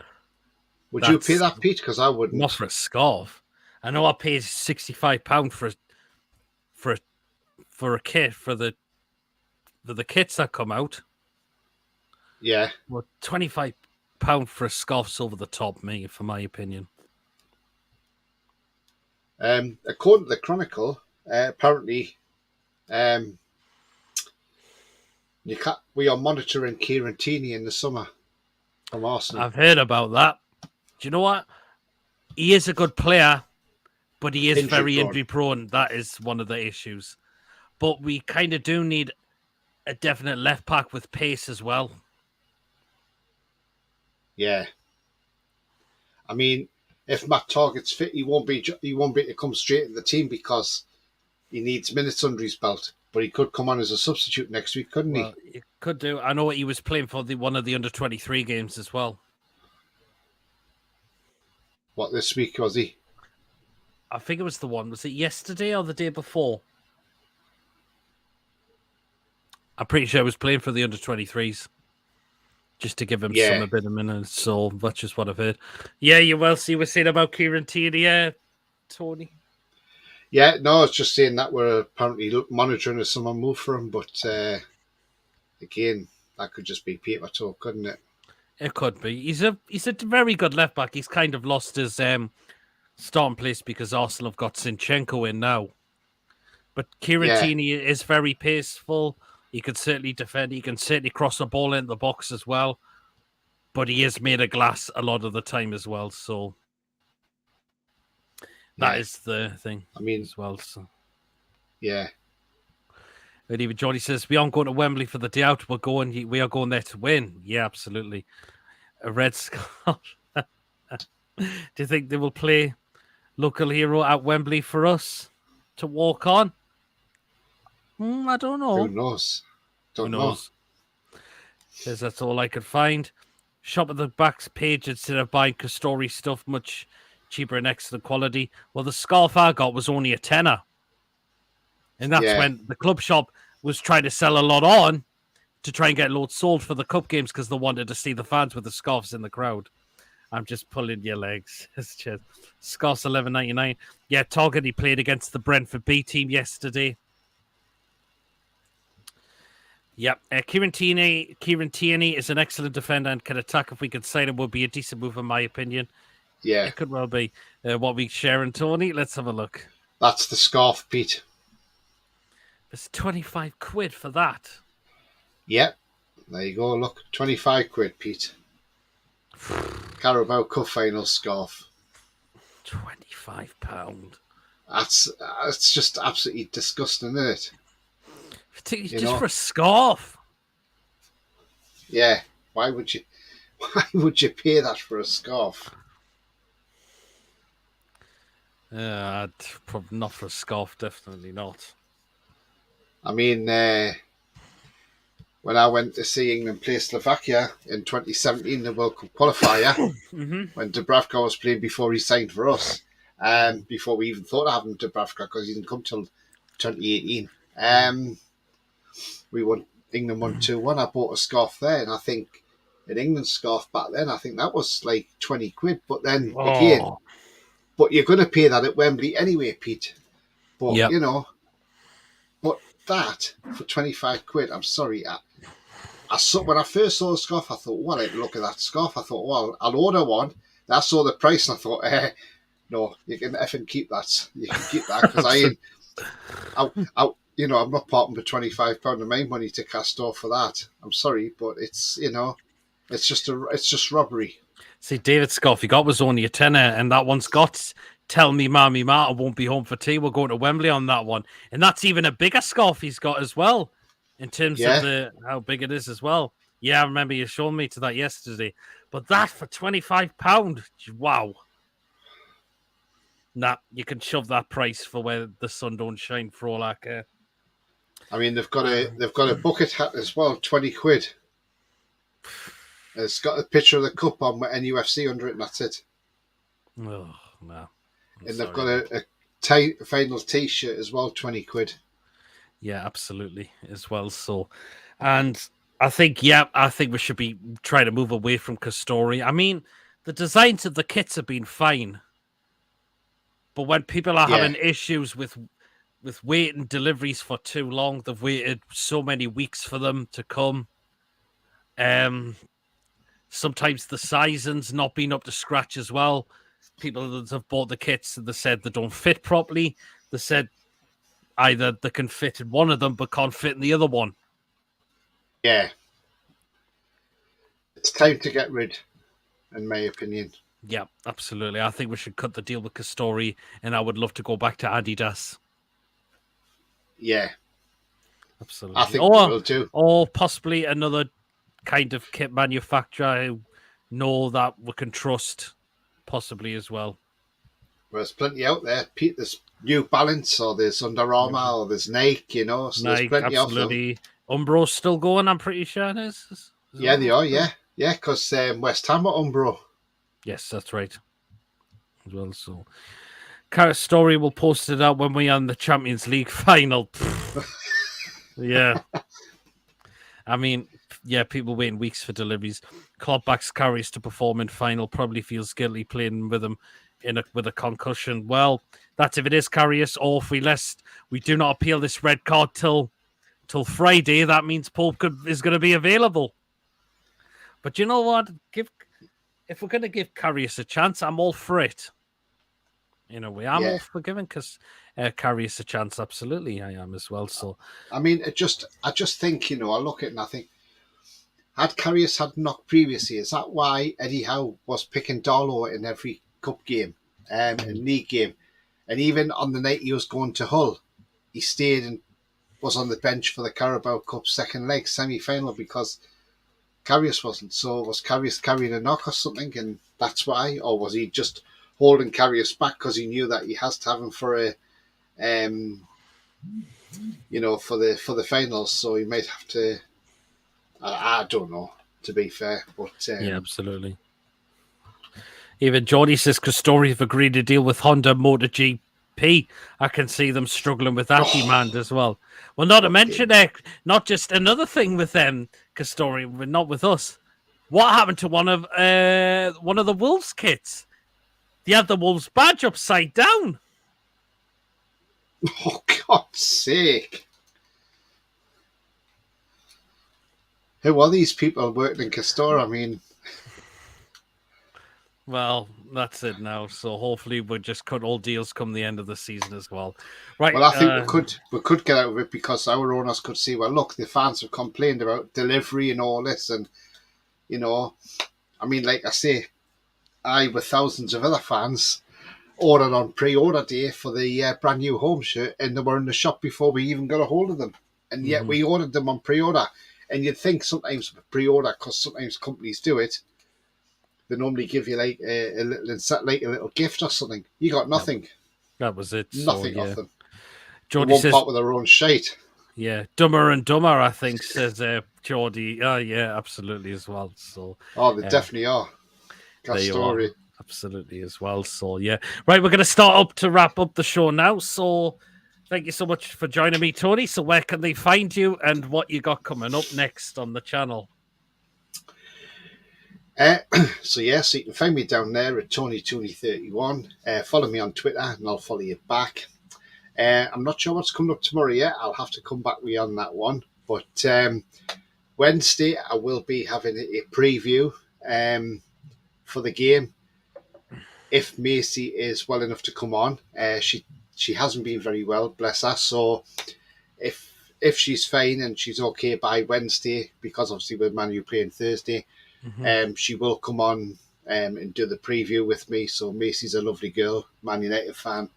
Would you pay That's that, Pete? Because I not wouldn't. for a scarf. I know I paid £65 for a, for a kit for the kits that come out. Yeah. Well, £25 for a scarf's over the top, me, for my opinion. According to the Chronicle, apparently, we are monitoring Kieran Tierney in the summer from Arsenal. I've heard about that. Do you know what? He is a good player, but he is very injury prone. That is one of the issues. But we kind of do need a definite left back with pace as well. Yeah. I mean, if Matt Targett's fit, he won't be able to come straight to the team because he needs minutes under his belt. But he could come on as a substitute next week, couldn't he? He could do. I know he was playing for one of the under-23 games as well. What, this week was he? I think it was the one. Was it yesterday or the day before? I'm pretty sure he was playing for the under-23s. Just to give him a bit of minutes. So that's just what I've heard. Yeah, you will see. We're saying about Kieran Tierney, Tony. Yeah, no, I was just saying that we're apparently monitoring if someone moved for him, but again, that could just be paper talk, couldn't it? It could be. He's a very good left back. He's kind of lost his starting place because Arsenal have got Zinchenko in now. But Kieran Tierney is very paceful. He can certainly defend. He can certainly cross the ball into the box as well. But he is made of glass a lot of the time as well. So that is the thing. I mean, as well. So. Yeah. And even Johnny says, we aren't going to Wembley for the day out. We are going there to win. Yeah, absolutely. A red scarf. Do you think they will play local hero at Wembley for us to walk on? I don't know. Who knows? Who knows? Says that's all I could find. Shop at the back's page instead of buying Castori stuff, much cheaper and excellent quality. Well, the scarf I got was only a tenner. And that's when the club shop was trying to sell a lot on to try and get loads sold for the cup games because they wanted to see the fans with the scarves in the crowd. I'm just pulling your legs. Scarves $11.99. Yeah, Target, he played against the Brentford B team yesterday. Yep. Kieran Tierney is an excellent defender and can attack. If we could sign him, would be a decent move, in my opinion. Yeah. It could well be. What we share and Tony, let's have a look. That's the scarf, Pete. It's 25 quid for that. Yep. There you go. Look, 25 quid, Pete. Carabao Cup final scarf. £25. That's just absolutely disgusting, isn't it? Just for a scarf. Yeah. Why would you pay that for a scarf? Probably not for a scarf, definitely not. I mean, when I went to see England play Slovakia in 2017, the World Cup qualifier, when Dubravka was playing before he signed for us, before we even thought of having Dubravka because he didn't come till 2018. England won 2-1. I bought a scarf there, and I think an England scarf back then, I think that was like 20 quid. But then again, but you're going to pay that at Wembley anyway, Pete. But you know, but that for 25 quid, I'm sorry. When I first saw the scarf, I thought, well, look at that scarf. I thought, well, I'll order one. I saw the price, and I thought, no, you can effing keep that. You can keep that because I'm not parting for £25 of my money to cast off for that. I'm sorry, but it's it's just robbery. See, David's scarf he got was only a tenner, and that one's got "Tell me, Mammy Ma, I won't be home for tea. We're going to Wembley" on that one, and that's even a bigger scarf he's got as well, in terms of how big it is as well. Yeah, I remember you showing me to that yesterday, but that for £25, wow. Nah, you can shove that price for where the sun don't shine for all I care. I mean, they've got a bucket hat as well, 20 quid. It's got a picture of the cup on with NUFC under it, and that's it. Oh, no. I'm And they've sorry, got mate. a final T-shirt as well, 20 quid. Yeah, absolutely, as well. So, and I think we should be trying to move away from Castori. I mean, the designs of the kits have been fine, but when people are Yeah, having issues with waiting deliveries for too long, they've waited so many weeks for them to come. Um, Sometimes the sizing's not been up to scratch as well. People that have bought the kits, they said they don't fit properly. They said either they can fit in one of them but can't fit in the other one. yeah. It's time to get rid, in my opinion. Yeah, absolutely. I think we should cut the deal with Castori, and I would love to go back to Adidas. Yeah, I Absolutely. think we will do. Or possibly another kind of kit manufacturer who know that we can trust, possibly as well. There's plenty out there. There's New Balance, or there's Under Armour, or there's Nike, so there's Nike, plenty of them. absolutely. Umbro's still going, I'm pretty sure it is. Is Yeah, they Umbro are, still? yeah, because West Ham are Umbro. Yes, that's right. As well, so Cara Story will post it out when we're on the Champions League final. Yeah. I mean, yeah, people waiting weeks for deliveries. Klopp backs Carries to perform in final. Probably feels guilty playing with him with a concussion. Well, that's if it is Carrius, or if we do not appeal this red card till Friday. That means Pope is going to be available. But you know what? If we're going to give Carrius a chance, I'm all for it. In a way, I'm Yeah, all for giving Carrius a chance. Absolutely, I am as well. So, I mean, I just think, I look at it and I think, had Carrius had knock previously, is that why Eddie Howe was picking Darlow in every cup game and league game? And even on the night he was going to Hull, he stayed and was on the bench for the Carabao Cup second leg semi final because Carrius wasn't. So was Carrius carrying a knock or something, and that's why, or was he just holding Carrius back because he knew that he has to have him for um, for the finals? So he might have to. I don't know. To be fair, but yeah, absolutely. Even Jordy says Castori have agreed to deal with Honda MotoGP. I can see them struggling with that demand as well. Well, not to mention, not just another thing with them, Castori, but not with us. What happened to one of the Wolves kits? They had the Wolves badge upside down. oh God's sake! Who are these people working in Castor? I mean, Well, that's it now. So hopefully we'll just cut all deals come the end of the season as well. Right. well, I think we could get out of it because our owners could see. Well, look, the fans have complained about delivery and all this, and I mean, like I say, I with thousands of other fans ordered on pre-order day for the brand new home shirt, and they were in the shop before we even got a hold of them, and yet we ordered them on pre-order. And you'd think sometimes with pre-order, because sometimes companies do it, they normally give you like a little gift or something. You got nothing. That was it. Nothing So off yeah. them. Geordie One says, part with their own shite. yeah, Dumber and Dumber, I think, says Geordie. Oh, yeah, absolutely as well. So, Oh, they definitely are. there you Story. are. Absolutely as well. So, yeah. Right, we're going to start up to wrap up the show now. So, thank you so much for joining me, Tony. So, where can they find you and what you got coming up next on the channel? So you can find me down there at TonyTooney31. Follow me on Twitter and I'll follow you back. I'm not sure what's coming up tomorrow yet. I'll have to come back with you on that one. But Wednesday I will be having a preview for the game. If Macy is well enough to come on, she hasn't been very well, bless her. So if she's fine and she's okay by Wednesday, because obviously with Man U playing Thursday, she will come on and do the preview with me. So Macy's a lovely girl, Man United fan.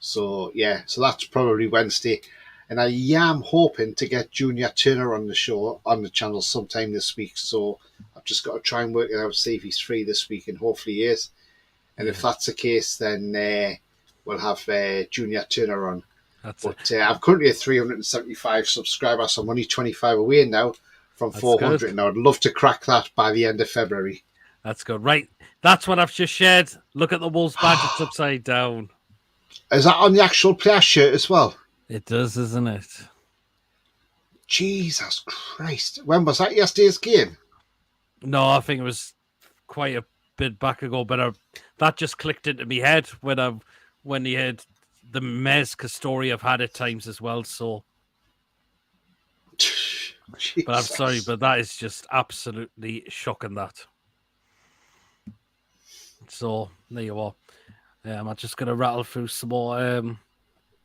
So that's probably Wednesday. And I am hoping to get Junior Turner on the show, on the channel sometime this week. So I've just got to try and work it out, see if he's free this week, and hopefully he is. And if that's the case, then we'll have Junior Turner on. But I'm currently at 375 subscribers, so I'm only 25 away now from 400, and I would love to crack that by the end of February. That's good. Right. That's what I've just shared. Look at the Wolves badge. It's upside down. Is that on the actual player shirt as well? It does, isn't it? Jesus Christ. When was that? Yesterday's game? No, I think it was quite a bit back ago, but that just clicked into my head when he had the Mez story I've had at times as well. So, but I'm sorry, but that is just absolutely shocking. That. So there you are. I'm just going to rattle through some more.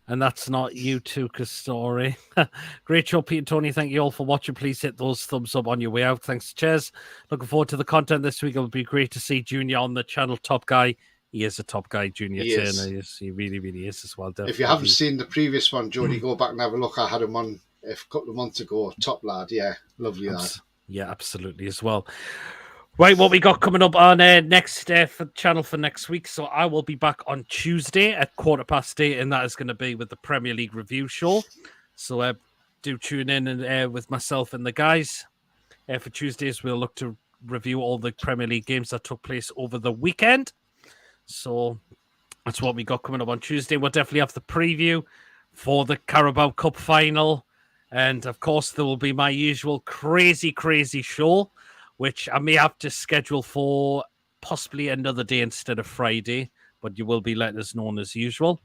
And that's not you two, story. Great show, Pete and Tony. Thank you all for watching. Please hit those thumbs up on your way out. Thanks, cheers. Looking forward to the content this week. It'll be great to see Junior on the channel. Top guy. He is a top guy, Junior Turner. He really, really is as well. Definitely. If you haven't seen the previous one, Jody, go back and have a look. I had him on a couple of months ago. Top lad. Yeah, lovely lad. Yeah, absolutely as well. Right, what we got coming up on next for channel for next week. So I will be back on Tuesday at 8:15, and that is going to be with the Premier League review show. So do tune in and with myself and the guys. For Tuesdays, we'll look to review all the Premier League games that took place over the weekend. So that's what we got coming up on Tuesday. We'll definitely have the preview for the Carabao Cup final. And, of course, there will be my usual crazy show, which I may have to schedule for possibly another day instead of Friday, but you will be letting us know as usual.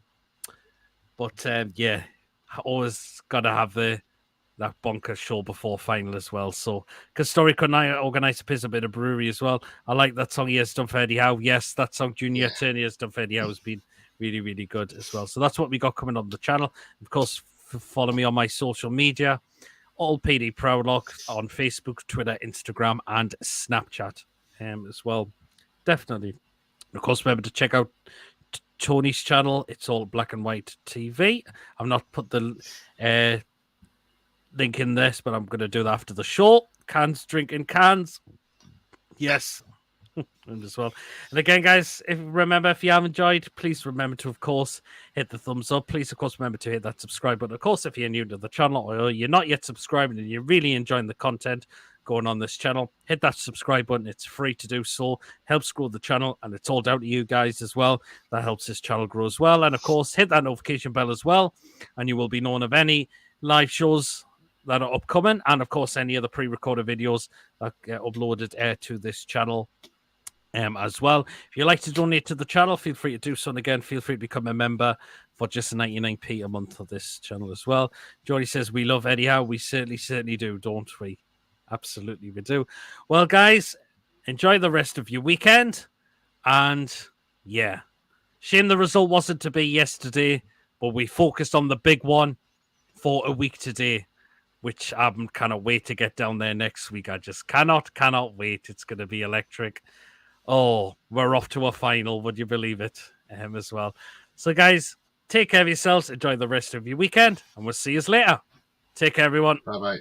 But, yeah, I always got to have that bonker show before final as well. So, because Story could organise a piss a bit of brewery as well. I like that song he has done for Eddie Howe. Yes, that song Junior Turner has done for Eddie Howe has been really, really good as well. So that's what we got coming on the channel. Of course, follow me on my social media. All PD Proudlock on Facebook, Twitter, Instagram, and Snapchat as well. Definitely. Of course, remember to check out Tony's channel. It's all black and white TV. I've not put the link in this, but I'm going to do that after the show. Cans, drinking cans. Yes. And as well. And again, guys, if you have enjoyed, please remember to, of course, hit the thumbs up. Please, of course, remember to hit that subscribe button. Of course, if you're new to the channel or you're not yet subscribing and you're really enjoying the content going on this channel, hit that subscribe button. It's free to do so. Helps grow the channel, and it's all down to you guys as well. That helps this channel grow as well. And, of course, hit that notification bell as well, and you will be known of any live shows that are upcoming, and, of course, any other pre-recorded videos that get uploaded to this channel. As well. If you'd like to donate to the channel, feel free to do so. And again, feel free to become a member for just 99p a month of this channel as well. Jody says, we love Eddie Howe. We certainly do, don't we? Absolutely, we do. Well, guys, enjoy the rest of your weekend. And, yeah, shame the result wasn't to be yesterday, but we focused on the big one for a week today, which I'm kind of wait to get down there next week. I just cannot wait. It's going to be electric. Oh, we're off to a final. Would you believe it? As well. So, guys, take care of yourselves. Enjoy the rest of your weekend, and we'll see you later. Take care, everyone. Bye-bye.